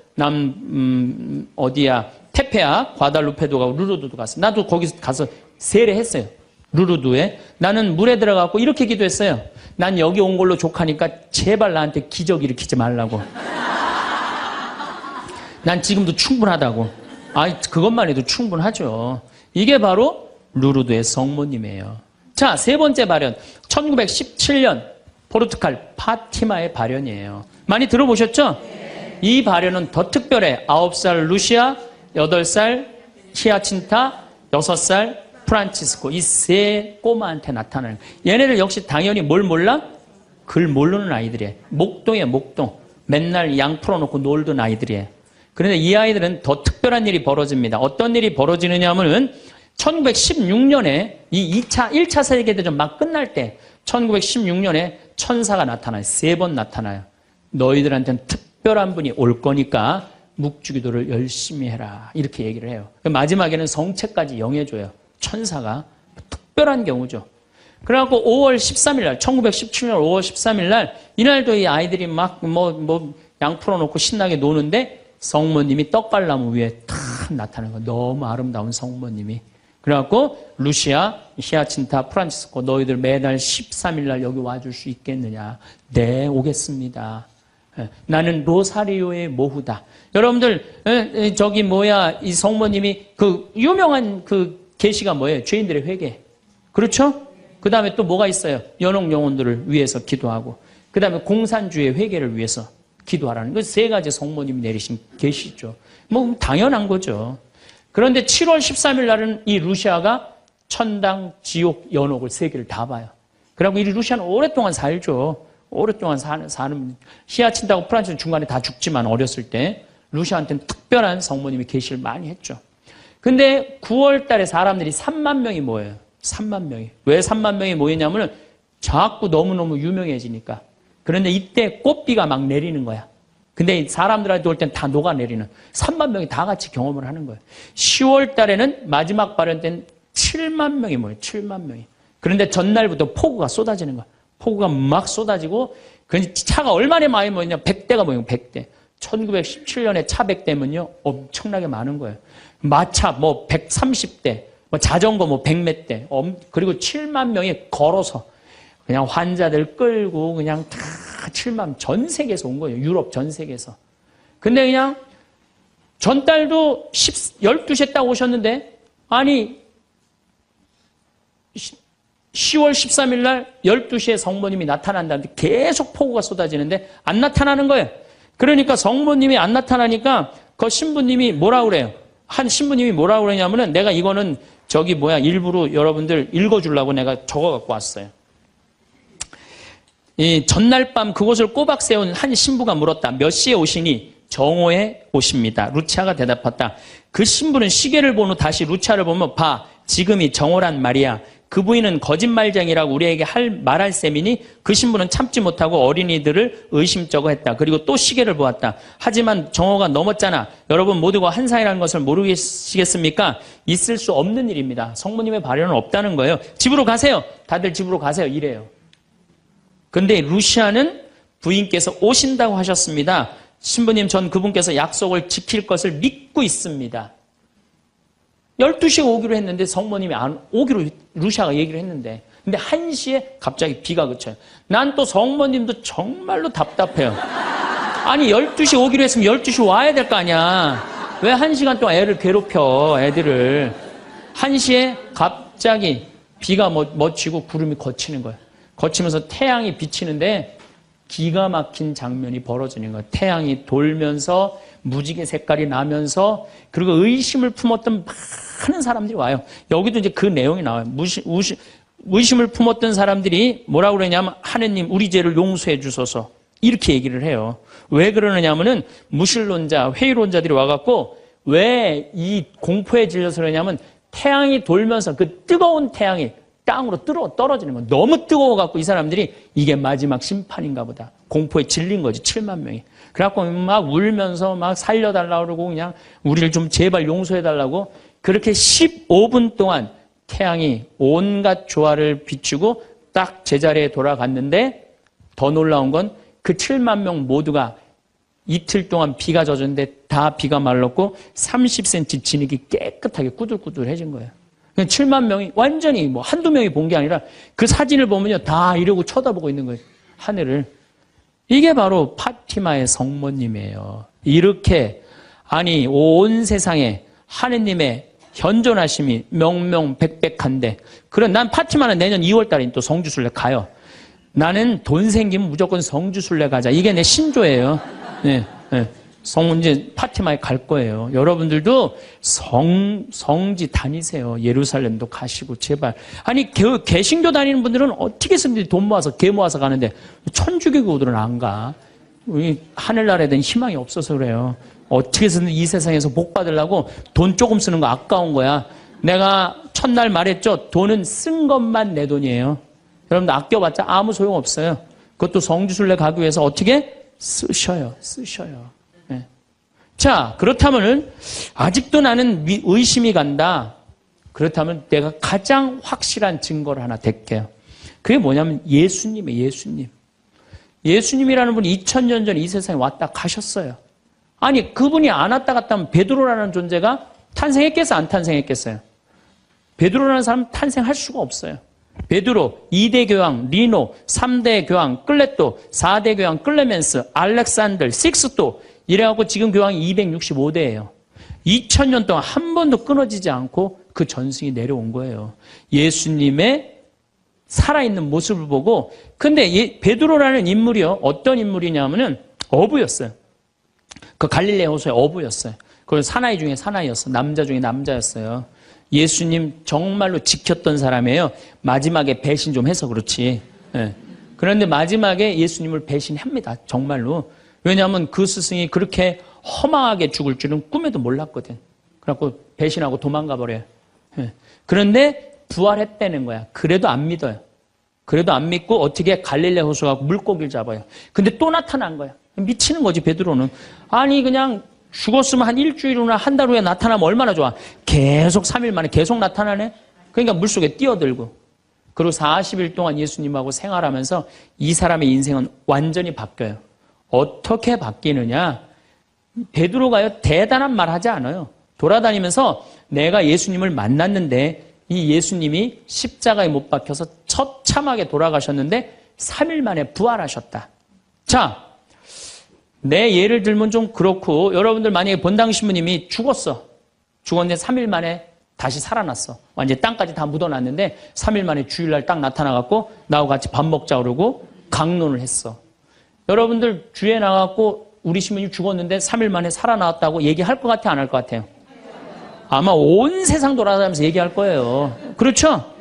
어디야 테페아 과달루페도가 루르드도 갔어. 나도 거기서 가서 세례했어요. 루르드에 나는 물에 들어가고 이렇게 기도했어요. 난 여기 온 걸로 족하니까 제발 나한테 기적 일으키지 말라고. 난 지금도 충분하다고. 그것만 해도 충분하죠. 이게 바로 루르드의 성모님이에요. 자, 세 번째 발현. 1917년 포르투갈 파티마의 발현이에요. 많이 들어보셨죠? 이 발현은 더 특별해. 9살 루시아, 8살 히아친타, 6살 프란치스코. 이 세 꼬마한테 나타나는 거예요. 얘네들 역시 당연히 뭘 몰라? 글 모르는 아이들이에요. 목동이에요, 목동. 맨날 양 풀어놓고 놀던 아이들이에요. 그런데 이 아이들은 더 특별한 일이 벌어집니다. 어떤 일이 벌어지느냐 하면은 1916년에 이 1차 세계대전 막 끝날 때 1916년에 천사가 나타나요. 3번 나타나요. 너희들한테는 특별한 분이 올 거니까 묵주기도를 열심히 해라. 이렇게 얘기를 해요. 마지막에는 성체까지 영해줘요. 천사가. 특별한 경우죠. 그래갖고 5월 13일 날, 1917년 5월 13일 날, 이날도 이 아이들이 막 양 풀어놓고 신나게 노는데 성모님이 떡갈나무 위에 탁 나타나는 거예요. 너무 아름다운 성모님이. 그래갖고 루시아, 히아친타, 프란치스코 너희들 매달 13일 날 여기 와줄 수 있겠느냐. 네, 오겠습니다. 나는 로사리오의 모후다. 여러분들 이 성모님이 그 유명한 그 계시가 뭐예요? 죄인들의 회개. 그렇죠? 그 다음에 또 뭐가 있어요? 연옥 영혼들을 위해서 기도하고 그 다음에 공산주의 회개를 위해서 기도하라는 그 세 가지 성모님이 내리신 계시죠. 뭐 당연한 거죠. 그런데 7월 13일 날은 이 루시아가 천당, 지옥, 연옥을 세 개를 다 봐요. 그리고 이 루시아는 오랫동안 살죠. 오랫동안 사는 히아친타하고 프란치스는 중간에 다 죽지만 어렸을 때 루시아한테는 특별한 성모님이 계시를 많이 했죠. 근데 9월 달에 사람들이 3만 명이 모여요. 3만 명이. 왜 3만 명이 모이냐면은 자꾸 너무너무 유명해지니까. 그런데 이때 꽃비가 막 내리는 거야. 근데 사람들한테 올 땐 다 녹아내리는 3만 명이 다 같이 경험을 하는 거예요. 10월 달에는 마지막 발현 때는 7만 명이 모여요. 7만 명이. 그런데 전날부터 폭우가 쏟아지는 거야. 폭우가 막 쏟아지고 그 차가 얼마나 많이 모였냐. 100대가 모여요. 100대. 1917년에 차 100대면요. 엄청나게 많은 거예요. 마차 130대. 자전거 100몇 대. 그리고 7만 명이 걸어서 그냥 환자들 끌고 그냥 다 7만 전 세계에서 온 거예요. 유럽 전 세계에서. 근데 그냥 전달도 12시에 딱 오셨는데 아니 10월 13일 날 12시에 성모님이 나타난다는데 계속 폭우가 쏟아지는데 안 나타나는 거예요. 그러니까 성모님이 안 나타나니까 그 신부님이 뭐라 그래요? 한 신부님이 뭐라 그러냐면은 내가 이거는 일부러 여러분들 읽어주려고 내가 적어 갖고 왔어요. 이 전날 밤 그곳을 꼬박 세운 한 신부가 물었다. 몇 시에 오시니? 정오에 오십니다. 루치아가 대답했다. 그 신부는 시계를 본 후 다시 루치아를 보면 봐, 지금이 정오란 말이야. 그 부인은 거짓말쟁이라고 우리에게 말할 셈이니 그 신부는 참지 못하고 어린이들을 의심쩍어 했다. 그리고 또 시계를 보았다. 하지만 정오가 넘었잖아. 여러분 모두가 환상이라는 것을 모르시겠습니까? 있을 수 없는 일입니다. 성모님의 발현은 없다는 거예요. 집으로 가세요. 다들 집으로 가세요. 이래요. 근데 루시아는 부인께서 오신다고 하셨습니다. 신부님, 전 그분께서 약속을 지킬 것을 믿고 있습니다. 12시에 오기로 했는데 성모님이 안 오기로 루시아가 얘기를 했는데, 근데 1시에 갑자기 비가 그쳐요. 난 또 성모님도 정말로 답답해요. 아니 12시에 오기로 했으면 12시 와야 될 거 아니야. 왜 1시간 동안 애를 괴롭혀, 애들을. 1시에 갑자기 비가 맺히고 구름이 걷히는 거예요. 거치면서 태양이 비치는데 기가 막힌 장면이 벌어지는 거예요. 태양이 돌면서 무지개 색깔이 나면서, 그리고 의심을 품었던 많은 사람들이 와요. 여기도 이제 그 내용이 나와요. 의심을 품었던 사람들이 뭐라고 그러냐면, 하느님 우리 죄를 용서해 주소서, 이렇게 얘기를 해요. 왜 그러느냐면은 무신론자, 회의론자들이 와갖고 왜 이 공포에 질려서 그러냐면, 태양이 돌면서 그 뜨거운 태양이 땅으로 떨어지는 거예요. 너무 뜨거워갖고 이 사람들이 이게 마지막 심판인가 보다. 공포에 질린 거지, 7만 명이. 그래갖고 막 울면서 막 살려달라고 그러고, 그냥 우리를 좀 제발 용서해달라고. 그렇게 15분 동안 태양이 온갖 조화를 비추고 딱 제자리에 돌아갔는데, 더 놀라운 건 그 7만 명 모두가 이틀 동안 비가 젖었는데 다 비가 말랐고 30cm 진흙이 깨끗하게 꾸들꾸들해진 거예요. 7만 명이 완전히 뭐 한두 명이 본 게 아니라 그 사진을 보면요, 다 이러고 쳐다보고 있는 거예요, 하늘을. 이게 바로 파티마의 성모님이에요. 이렇게, 아니 온 세상에 하느님의 현존하심이 명명백백한데, 그래 난 파티마는 내년 2월 달에 또 성주순례 가요. 나는 돈 생기면 무조건 성주순례 가자, 이게 내 신조예요. 네, 네. 이제 파티마에 갈 거예요. 여러분들도 성지 다니세요. 예루살렘도 가시고, 제발. 아니, 개신교 다니는 분들은 어떻게 해서든지 돈 모아서, 개 모아서 가는데, 천주교들은 안 가. 우리 하늘나라에 대한 희망이 없어서 그래요. 어떻게 해서든 이 세상에서 복 받으려고 돈 조금 쓰는 거 아까운 거야. 내가 첫날 말했죠. 돈은 쓴 것만 내 돈이에요. 여러분들 아껴봤자 아무 소용 없어요. 그것도 성주순례 가기 위해서 어떻게? 쓰셔요. 네. 자, 그렇다면은 아직도 나는 의심이 간다. 그렇다면 내가 가장 확실한 증거를 하나 댈게요. 그게 뭐냐면 예수님이에요. 예수님. 예수님이라는 분이 2000년 전에 이 세상에 왔다 가셨어요. 아니, 그분이 안 왔다 갔다 하면 베드로라는 존재가 탄생했겠어요? 안 탄생했겠어요? 베드로라는 사람은 탄생할 수가 없어요. 베드로, 2대 교황 리노, 3대 교황 클레토, 4대 교황 클레멘스, 알렉산더, 식스토, 이래갖고 지금 교황이 265대예요. 2000년 동안 한 번도 끊어지지 않고 그 전승이 내려온 거예요. 예수님의 살아있는 모습을 보고. 근데 베드로라는 인물이요, 어떤 인물이냐면은 어부였어요. 그 갈릴레 호수의 어부였어요. 그건 사나이 중에 사나이였어. 남자 중에 남자였어요. 예수님 정말로 지켰던 사람이에요. 마지막에 배신 좀 해서 그렇지. 네. 그런데 마지막에 예수님을 배신합니다. 정말로. 왜냐하면 그 스승이 그렇게 허망하게 죽을 줄은 꿈에도 몰랐거든. 그래갖고 배신하고 도망가 버려요. 네. 그런데 부활했다는 거야. 그래도 안 믿어요. 그래도 안 믿고 어떻게 갈릴레 호수 가고 물고기를 잡아요. 근데 또 나타난 거야. 미치는 거지, 베드로는. 아니 그냥 죽었으면 한 일주일이나 한 달 후에 나타나면 얼마나 좋아. 계속 3일 만에 계속 나타나네. 그러니까 물속에 뛰어들고. 그리고 40일 동안 예수님하고 생활하면서 이 사람의 인생은 완전히 바뀌어요. 어떻게 바뀌느냐. 베드로가요, 대단한 말 하지 않아요. 돌아다니면서 내가 예수님을 만났는데 이 예수님이 십자가에 못 박혀서 처참하게 돌아가셨는데 3일 만에 부활하셨다. 자, 내 예를 들면 좀 그렇고, 여러분들 만약에 본당 신부님이 죽었는데 3일 만에 다시 살아났어. 완전히 땅까지 다 묻어놨는데 3일 만에 주일날 딱 나타나갖고 나하고 같이 밥 먹자 그러고 강론을 했어. 여러분들 주에 나가갖고 우리 신부님 죽었는데 3일 만에 살아나왔다고 얘기할 것 같아요, 안 할 것 같아요? 아마 온 세상 돌아다니면서 얘기할 거예요. 그렇죠?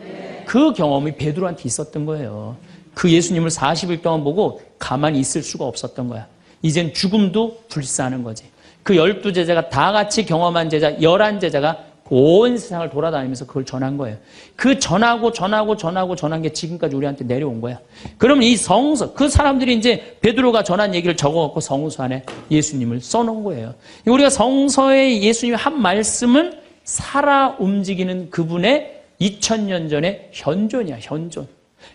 그 경험이 베드로한테 있었던 거예요. 그 예수님을 40일 동안 보고 가만히 있을 수가 없었던 거야. 이젠 죽음도 불사하는 거지. 그 12제자가 다 같이 경험한 제자 11제자가 온 세상을 돌아다니면서 그걸 전한 거예요. 그 전하고 전한 게 지금까지 우리한테 내려온 거야. 그러면 이 성서, 그 사람들이 이제 베드로가 전한 얘기를 적어갖고 성서 안에 예수님을 써놓은 거예요. 우리가 성서에 예수님이 한 말씀은 살아 움직이는 그분의 2000년 전의 현존이야, 현존.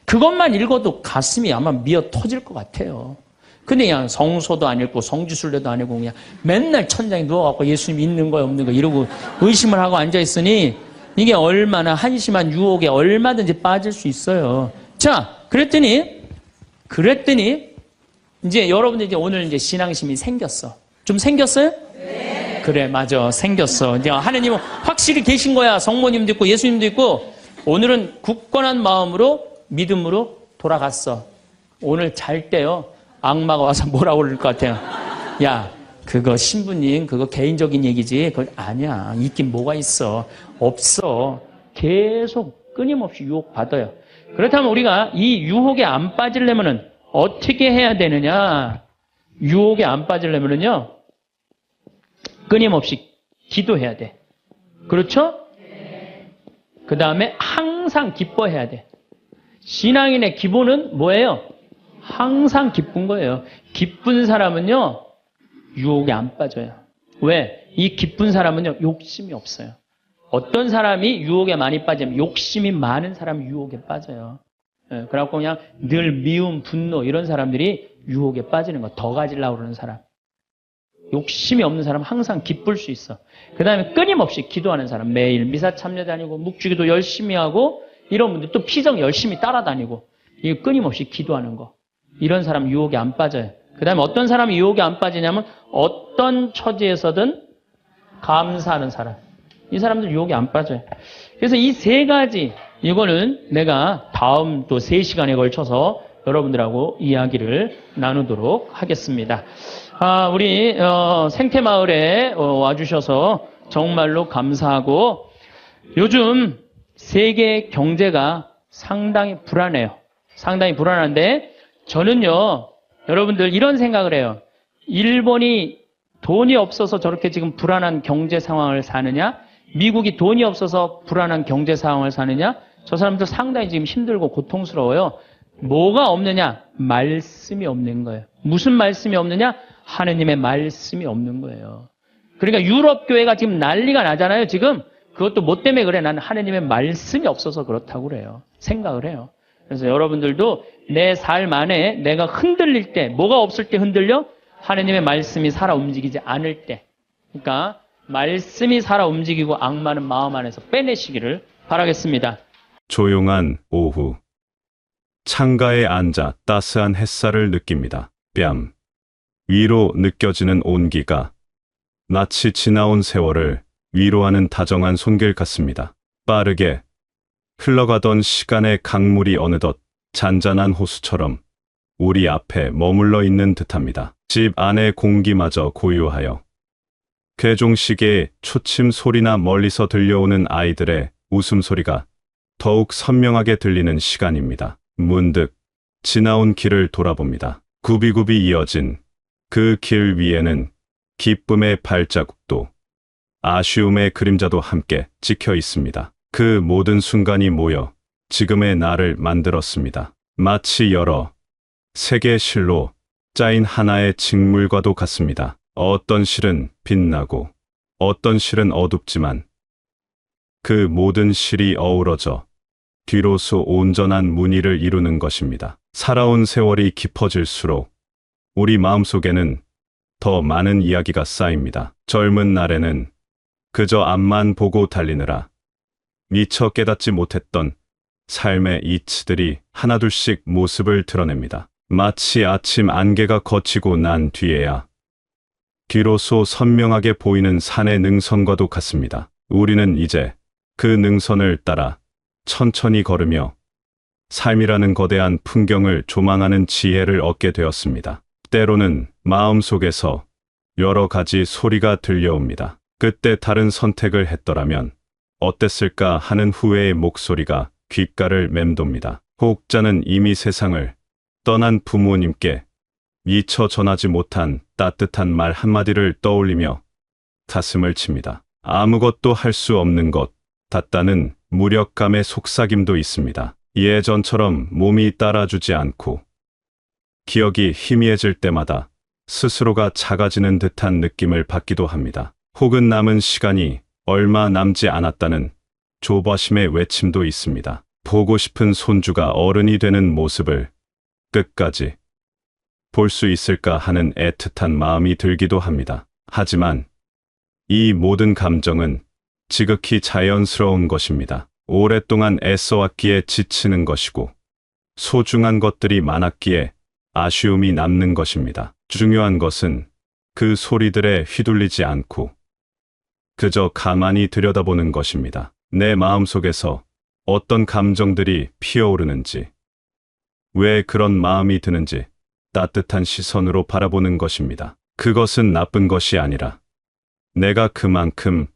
그것만 읽어도 가슴이 아마 미어 터질 것 같아요. 근데 그냥 성서도 안 읽고 성지순례도 안 읽고 그냥 맨날 천장에 누워갖고 예수님 있는 거야 없는 거 이러고 의심을 하고 앉아있으니 이게 얼마나 한심한 유혹에 얼마든지 빠질 수 있어요. 자, 그랬더니 이제 여러분들 이제 오늘 이제 신앙심이 생겼어. 좀 생겼어요? 네. 그래, 맞아. 생겼어. 이제 하느님은 확실히 계신 거야. 성모님도 있고 예수님도 있고 오늘은 굳건한 마음으로 믿음으로 돌아갔어. 오늘 잘 때요. 악마가 와서 뭐라고 그럴 것 같아요. 야, 그거 신부님 그거 개인적인 얘기지. 그건 아니야. 있긴 뭐가 있어. 없어. 계속 끊임없이 유혹받아요. 그렇다면 우리가 이 유혹에 안 빠지려면은 어떻게 해야 되느냐? 유혹에 안 빠지려면은요. 끊임없이 기도해야 돼. 그렇죠? 그 다음에 항상 기뻐해야 돼. 신앙인의 기본은 뭐예요? 항상 기쁜 거예요. 기쁜 사람은요, 유혹에 안 빠져요. 왜? 이 기쁜 사람은요, 욕심이 없어요. 어떤 사람이 유혹에 많이 빠지면 욕심이 많은 사람이 유혹에 빠져요. 그래갖고 그냥 늘 미움, 분노 이런 사람들이 유혹에 빠지는 거. 더 가지려고 그러는 사람. 욕심이 없는 사람은 항상 기쁠 수 있어. 그 다음에 끊임없이 기도하는 사람. 매일 미사 참여 다니고 묵주기도 열심히 하고 이런 분들 또 피정 열심히 따라다니고 이거 끊임없이 기도하는 거. 이런 사람 유혹에 안 빠져요. 그 다음에 어떤 사람이 유혹에 안 빠지냐면 어떤 처지에서든 감사하는 사람. 이 사람들 유혹에 안 빠져요. 그래서 이 세 가지 이거는 내가 다음 또 3시간에 걸쳐서 여러분들하고 이야기를 나누도록 하겠습니다. 우리 생태마을에 와주셔서 정말로 감사하고 요즘 세계 경제가 상당히 불안해요. 상당히 불안한데 저는요, 여러분들 이런 생각을 해요. 일본이 돈이 없어서 저렇게 지금 불안한 경제 상황을 사느냐? 미국이 돈이 없어서 불안한 경제 상황을 사느냐? 저 사람들 상당히 지금 힘들고 고통스러워요. 뭐가 없느냐? 말씀이 없는 거예요. 무슨 말씀이 없느냐? 하느님의 말씀이 없는 거예요. 그러니까 유럽 교회가 지금 난리가 나잖아요, 지금. 그것도 뭐 때문에 그래? 나는 하느님의 말씀이 없어서 그렇다고 그래요. 생각을 해요. 그래서 여러분들도 내 삶 안에 내가 흔들릴 때, 뭐가 없을 때 흔들려? 하느님의 말씀이 살아 움직이지 않을 때. 그러니까 말씀이 살아 움직이고 악마는 마음 안에서 빼내시기를 바라겠습니다. 조용한 오후. 창가에 앉아 따스한 햇살을 느낍니다. 뺨 위로 느껴지는 온기가 낯이 지나온 세월을 위로하는 다정한 손길 같습니다. 빠르게 흘러가던 시간의 강물이 어느덧 잔잔한 호수처럼 우리 앞에 머물러 있는 듯합니다. 집 안의 공기마저 고요하여 괴종식의 초침 소리나 멀리서 들려오는 아이들의 웃음소리가 더욱 선명하게 들리는 시간입니다. 문득 지나온 길을 돌아봅니다. 굽이굽이 이어진 그 길 위에는 기쁨의 발자국도 아쉬움의 그림자도 함께 찍혀 있습니다. 그 모든 순간이 모여 지금의 나를 만들었습니다. 마치 여러 세계의 실로 짜인 하나의 직물과도 같습니다. 어떤 실은 빛나고 어떤 실은 어둡지만 그 모든 실이 어우러져 뒤로서 온전한 무늬를 이루는 것입니다. 살아온 세월이 깊어질수록 우리 마음속에는 더 많은 이야기가 쌓입니다. 젊은 날에는 그저 앞만 보고 달리느라 미처 깨닫지 못했던 삶의 이치들이 하나둘씩 모습을 드러냅니다. 마치 아침 안개가 걷히고 난 뒤에야 뒤로서 선명하게 보이는 산의 능선과도 같습니다. 우리는 이제 그 능선을 따라 천천히 걸으며 삶이라는 거대한 풍경을 조망하는 지혜를 얻게 되었습니다. 때로는 마음속에서 여러 가지 소리가 들려옵니다. 그때 다른 선택을 했더라면 어땠을까 하는 후회의 목소리가 귓가를 맴돕니다. 혹자는 이미 세상을 떠난 부모님께 미처 전하지 못한 따뜻한 말 한마디를 떠올리며 가슴을 칩니다. 아무것도 할 수 없는 것 같다는 무력감의 속삭임도 있습니다. 예전처럼 몸이 따라주지 않고 기억이 희미해질 때마다 스스로가 작아지는 듯한 느낌을 받기도 합니다. 혹은 남은 시간이 얼마 남지 않았다는 조바심의 외침도 있습니다. 보고 싶은 손주가 어른이 되는 모습을 끝까지 볼 수 있을까 하는 애틋한 마음이 들기도 합니다. 하지만 이 모든 감정은 지극히 자연스러운 것입니다. 오랫동안 애써왔기에 지치는 것이고 소중한 것들이 많았기에 아쉬움이 남는 것입니다. 중요한 것은 그 소리들에 휘둘리지 않고 그저 가만히 들여다보는 것입니다. 내 마음속에서 어떤 감정들이 피어오르는지, 왜 그런 마음이 드는지 따뜻한 시선으로 바라보는 것입니다. 그것은 나쁜 것이 아니라 내가 그만큼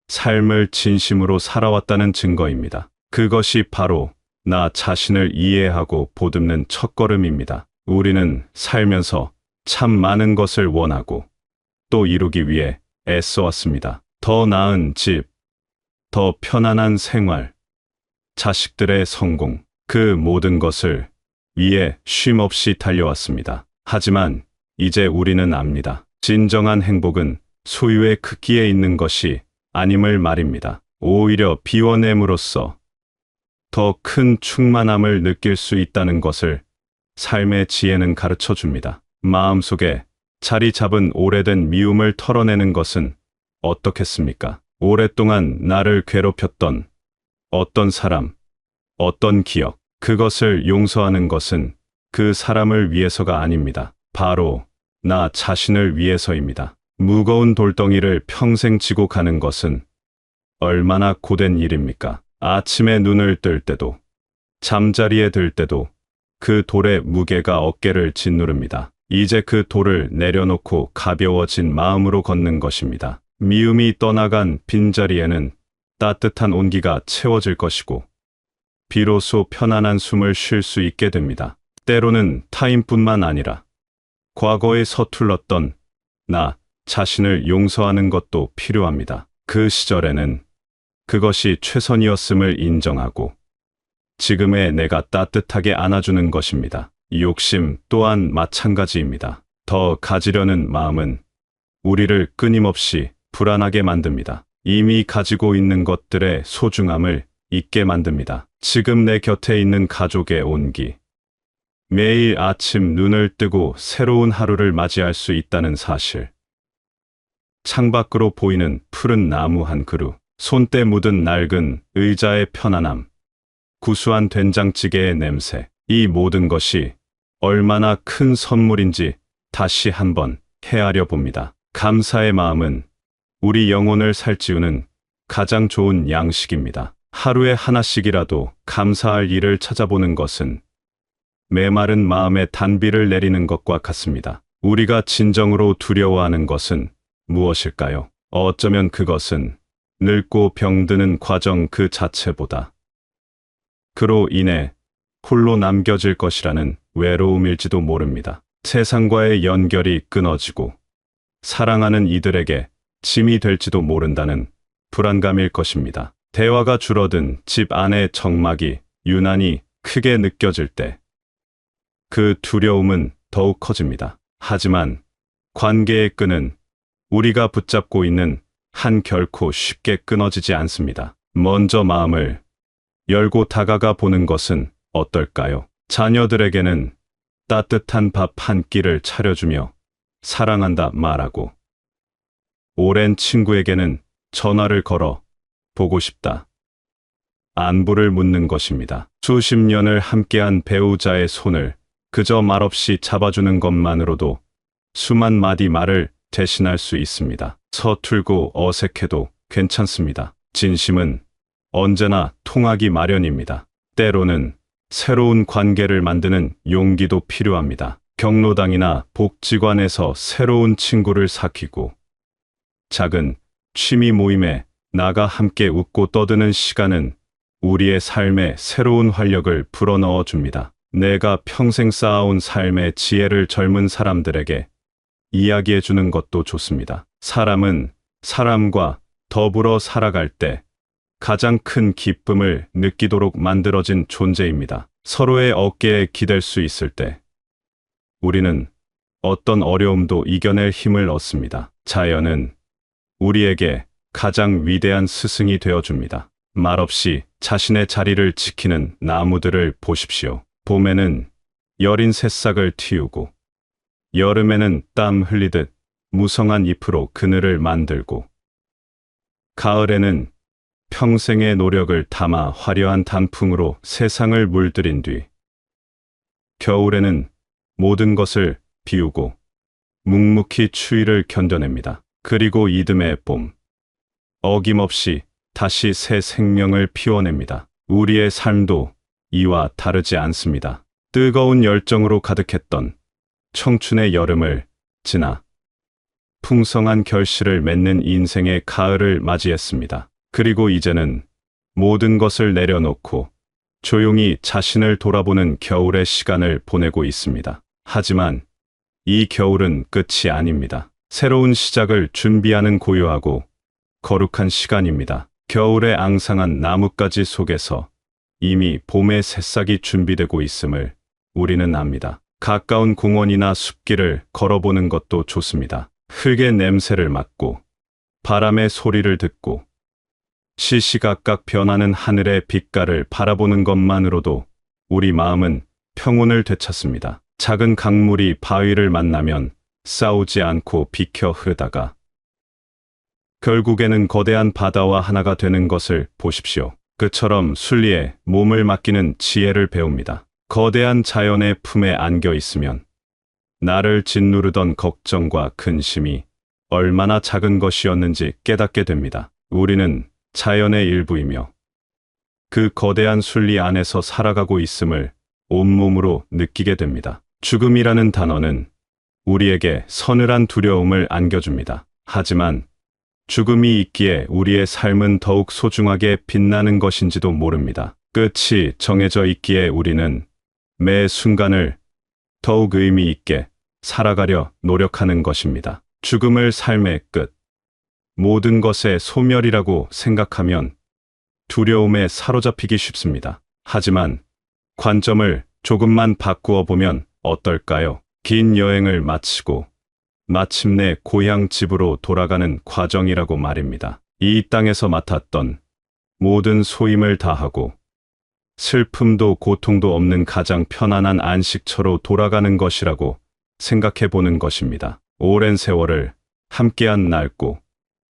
삶을 진심으로 살아왔다는 증거입니다. 그것이 바로 나 자신을 이해하고 보듬는 첫걸음입니다. 우리는 살면서 참 많은 것을 원하고 또 이루기 위해 애써왔습니다. 더 나은 집, 더 편안한 생활, 자식들의 성공, 그 모든 것을 위해 쉼없이 달려왔습니다. 하지만 이제 우리는 압니다. 진정한 행복은 소유의 크기에 있는 것이 아님을 말입니다. 오히려 비워냄으로써 더 큰 충만함을 느낄 수 있다는 것을 삶의 지혜는 가르쳐 줍니다. 마음속에 자리 잡은 오래된 미움을 털어내는 것은 어떻겠습니까? 오랫동안 나를 괴롭혔던 어떤 사람, 어떤 기억, 그것을 용서하는 것은 그 사람을 위해서가 아닙니다. 바로 나 자신을 위해서입니다. 무거운 돌덩이를 평생 지고 가는 것은 얼마나 고된 일입니까? 아침에 눈을 뜰 때도, 잠자리에 들 때도 그 돌의 무게가 어깨를 짓누릅니다. 이제 그 돌을 내려놓고 가벼워진 마음으로 걷는 것입니다. 미움이 떠나간 빈자리에는 따뜻한 온기가 채워질 것이고 비로소 편안한 숨을 쉴 수 있게 됩니다. 때로는 타인뿐만 아니라 과거에 서툴렀던 나 자신을 용서하는 것도 필요합니다. 그 시절에는 그것이 최선이었음을 인정하고 지금의 내가 따뜻하게 안아주는 것입니다. 욕심 또한 마찬가지입니다. 더 가지려는 마음은 우리를 끊임없이 불안하게 만듭니다. 이미 가지고 있는 것들의 소중함을 잊게 만듭니다. 지금 내 곁에 있는 가족의 온기, 매일 아침 눈을 뜨고 새로운 하루를 맞이할 수 있다는 사실, 창밖으로 보이는 푸른 나무 한 그루, 손때 묻은 낡은 의자의 편안함, 구수한 된장찌개의 냄새, 이 모든 것이 얼마나 큰 선물인지 다시 한번 헤아려 봅니다. 감사의 마음은 우리 영혼을 살찌우는 가장 좋은 양식입니다. 하루에 하나씩이라도 감사할 일을 찾아보는 것은 메마른 마음에 단비를 내리는 것과 같습니다. 우리가 진정으로 두려워하는 것은 무엇일까요? 어쩌면 그것은 늙고 병드는 과정 그 자체보다 그로 인해 홀로 남겨질 것이라는 외로움일지도 모릅니다. 세상과의 연결이 끊어지고 사랑하는 이들에게 짐이 될지도 모른다는 불안감일 것입니다. 대화가 줄어든 집 안의 적막이 유난히 크게 느껴질 때 그 두려움은 더욱 커집니다. 하지만 관계의 끈은 우리가 붙잡고 있는 한 결코 쉽게 끊어지지 않습니다. 먼저 마음을 열고 다가가 보는 것은 어떨까요? 자녀들에게는 따뜻한 밥 한 끼를 차려주며 사랑한다 말하고, 오랜 친구에게는 전화를 걸어 보고 싶다, 안부를 묻는 것입니다. 수십 년을 함께한 배우자의 손을 그저 말없이 잡아주는 것만으로도 수만 마디 말을 대신할 수 있습니다. 서툴고 어색해도 괜찮습니다. 진심은 언제나 통하기 마련입니다. 때로는 새로운 관계를 만드는 용기도 필요합니다. 경로당이나 복지관에서 새로운 친구를 사귀고 작은 취미 모임에 나가 함께 웃고 떠드는 시간은 우리의 삶에 새로운 활력을 불어넣어 줍니다. 내가 평생 쌓아온 삶의 지혜를 젊은 사람들에게 이야기해 주는 것도 좋습니다. 사람은 사람과 더불어 살아갈 때 가장 큰 기쁨을 느끼도록 만들어진 존재입니다. 서로의 어깨에 기댈 수 있을 때 우리는 어떤 어려움도 이겨낼 힘을 얻습니다. 자연은 우리에게 가장 위대한 스승이 되어줍니다. 말없이 자신의 자리를 지키는 나무들을 보십시오. 봄에는 여린 새싹을 틔우고 여름에는 땀 흘리듯 무성한 잎으로 그늘을 만들고 가을에는 평생의 노력을 담아 화려한 단풍으로 세상을 물들인 뒤 겨울에는 모든 것을 비우고 묵묵히 추위를 견뎌냅니다. 그리고 이듬해 봄, 어김없이 다시 새 생명을 피워냅니다. 우리의 삶도 이와 다르지 않습니다. 뜨거운 열정으로 가득했던 청춘의 여름을 지나 풍성한 결실을 맺는 인생의 가을을 맞이했습니다. 그리고 이제는 모든 것을 내려놓고 조용히 자신을 돌아보는 겨울의 시간을 보내고 있습니다. 하지만 이 겨울은 끝이 아닙니다. 새로운 시작을 준비하는 고요하고 거룩한 시간입니다. 겨울의 앙상한 나뭇가지 속에서 이미 봄의 새싹이 준비되고 있음을 우리는 압니다. 가까운 공원이나 숲길을 걸어보는 것도 좋습니다. 흙의 냄새를 맡고 바람의 소리를 듣고 시시각각 변하는 하늘의 빛깔을 바라보는 것만으로도 우리 마음은 평온을 되찾습니다. 작은 강물이 바위를 만나면 싸우지 않고 비켜 흐르다가 결국에는 거대한 바다와 하나가 되는 것을 보십시오. 그처럼 순리에 몸을 맡기는 지혜를 배웁니다. 거대한 자연의 품에 안겨 있으면 나를 짓누르던 걱정과 근심이 얼마나 작은 것이었는지 깨닫게 됩니다. 우리는 자연의 일부이며 그 거대한 순리 안에서 살아가고 있음을 온몸으로 느끼게 됩니다. 죽음이라는 단어는 우리에게 서늘한 두려움을 안겨줍니다. 하지만 죽음이 있기에 우리의 삶은 더욱 소중하게 빛나는 것인지도 모릅니다. 끝이 정해져 있기에 우리는 매 순간을 더욱 의미 있게 살아가려 노력하는 것입니다. 죽음을 삶의 끝, 모든 것의 소멸이라고 생각하면 두려움에 사로잡히기 쉽습니다. 하지만 관점을 조금만 바꾸어 보면 어떨까요? 긴 여행을 마치고 마침내 고향 집으로 돌아가는 과정이라고 말입니다. 이 땅에서 맡았던 모든 소임을 다하고 슬픔도 고통도 없는 가장 편안한 안식처로 돌아가는 것이라고 생각해 보는 것입니다. 오랜 세월을 함께한 낡고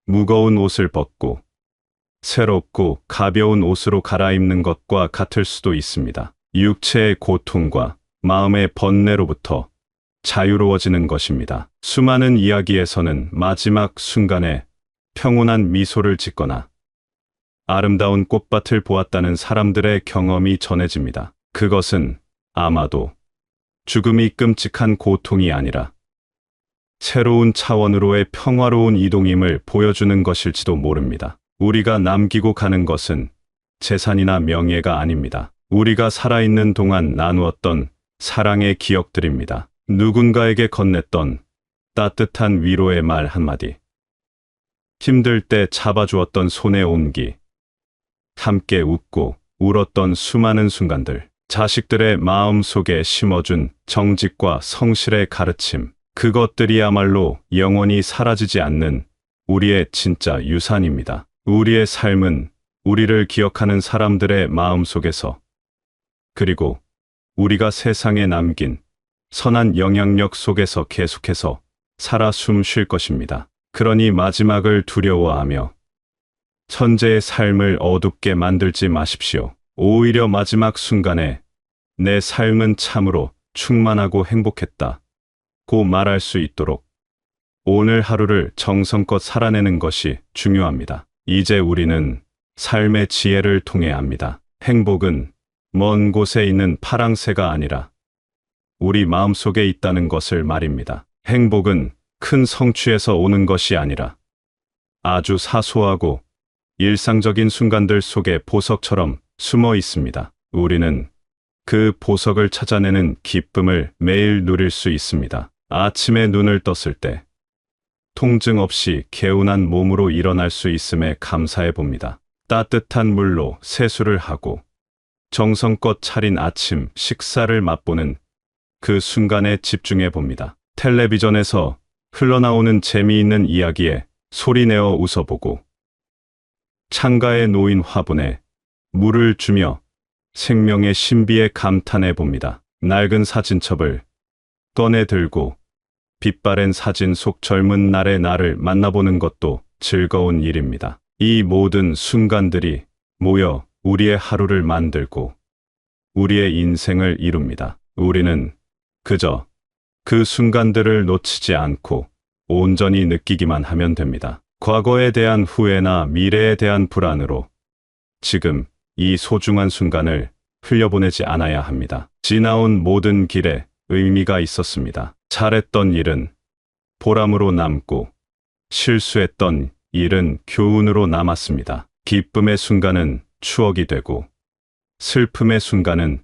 무거운 옷을 벗고 새롭고 가벼운 옷으로 갈아입는 것과 같을 수도 있습니다. 육체의 고통과 마음의 번뇌로부터 자유로워지는 것입니다. 수많은 이야기에서는 마지막 순간에 평온한 미소를 짓거나 아름다운 꽃밭을 보았다는 사람들의 경험이 전해집니다. 그것은 아마도 죽음이 끔찍한 고통이 아니라 새로운 차원으로의 평화로운 이동임을 보여주는 것일지도 모릅니다. 우리가 남기고 가는 것은 재산이나 명예가 아닙니다. 우리가 살아있는 동안 나누었던 사랑의 기억들입니다. 누군가에게 건넸던 따뜻한 위로의 말 한마디, 힘들 때 잡아주었던 손의 온기, 함께 웃고 울었던 수많은 순간들, 자식들의 마음 속에 심어준 정직과 성실의 가르침, 그것들이야말로 영원히 사라지지 않는 우리의 진짜 유산입니다. 우리의 삶은 우리를 기억하는 사람들의 마음 속에서, 그리고 우리가 세상에 남긴 선한 영향력 속에서 계속해서 살아 숨 쉴 것입니다. 그러니 마지막을 두려워하며 천재의 삶을 어둡게 만들지 마십시오. 오히려 마지막 순간에 내 삶은 참으로 충만하고 행복했다 고 말할 수 있도록 오늘 하루를 정성껏 살아내는 것이 중요합니다. 이제 우리는 삶의 지혜를 통해 압니다. 행복은 먼 곳에 있는 파랑새가 아니라 우리 마음속에 있다는 것을 말입니다. 행복은 큰 성취에서 오는 것이 아니라 아주 사소하고 일상적인 순간들 속에 보석처럼 숨어 있습니다. 우리는 그 보석을 찾아내는 기쁨을 매일 누릴 수 있습니다. 아침에 눈을 떴을 때 통증 없이 개운한 몸으로 일어날 수 있음에 감사해 봅니다. 따뜻한 물로 세수를 하고 정성껏 차린 아침 식사를 맛보는 그 순간에 집중해 봅니다. 텔레비전에서 흘러나오는 재미있는 이야기에 소리내어 웃어보고 창가에 놓인 화분에 물을 주며 생명의 신비에 감탄해 봅니다. 낡은 사진첩을 꺼내 들고 빛바랜 사진 속 젊은 날의 나를 만나보는 것도 즐거운 일입니다. 이 모든 순간들이 모여 우리의 하루를 만들고 우리의 인생을 이룹니다. 우리는 그저 그 순간들을 놓치지 않고 온전히 느끼기만 하면 됩니다. 과거에 대한 후회나 미래에 대한 불안으로 지금 이 소중한 순간을 흘려보내지 않아야 합니다. 지나온 모든 길에 의미가 있었습니다. 잘했던 일은 보람으로 남고 실수했던 일은 교훈으로 남았습니다. 기쁨의 순간은 추억이 되고 슬픔의 순간은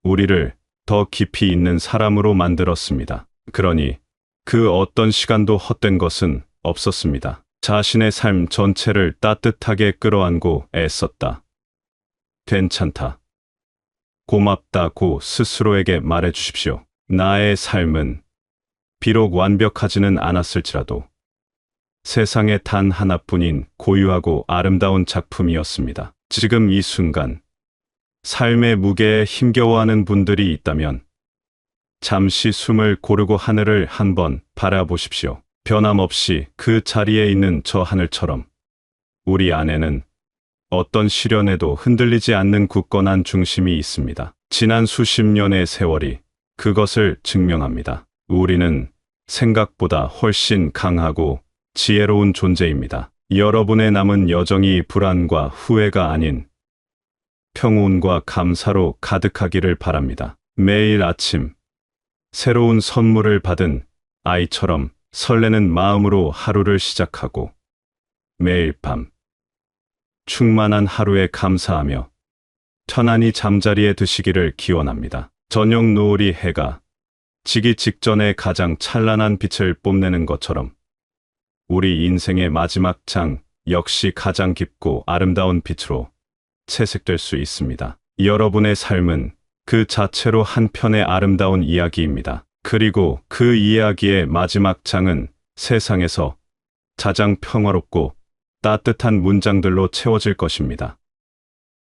우리를 더 깊이 있는 사람으로 만들었습니다. 그러니 그 어떤 시간도 헛된 것은 없었습니다. 자신의 삶 전체를 따뜻하게 끌어안고 애썼다. 괜찮다. 고맙다고 스스로에게 말해 주십시오. 나의 삶은 비록 완벽하지는 않았을지라도 세상에 단 하나뿐인 고유하고 아름다운 작품이었습니다. 지금 이 순간 삶의 무게에 힘겨워하는 분들이 있다면 잠시 숨을 고르고 하늘을 한번 바라보십시오. 변함없이 그 자리에 있는 저 하늘처럼 우리 안에는 어떤 시련에도 흔들리지 않는 굳건한 중심이 있습니다. 지난 수십 년의 세월이 그것을 증명합니다. 우리는 생각보다 훨씬 강하고 지혜로운 존재입니다. 여러분의 남은 여정이 불안과 후회가 아닌 평온과 감사로 가득하기를 바랍니다. 매일 아침 새로운 선물을 받은 아이처럼 설레는 마음으로 하루를 시작하고 매일 밤 충만한 하루에 감사하며 편안히 잠자리에 드시기를 기원합니다. 저녁 노을이 해가 지기 직전에 가장 찬란한 빛을 뽐내는 것처럼 우리 인생의 마지막 장 역시 가장 깊고 아름다운 빛으로 채색될 수 있습니다. 여러분의 삶은 그 자체로 한 편의 아름다운 이야기입니다. 그리고 그 이야기의 마지막 장은 세상에서 가장 평화롭고 따뜻한 문장들로 채워질 것입니다.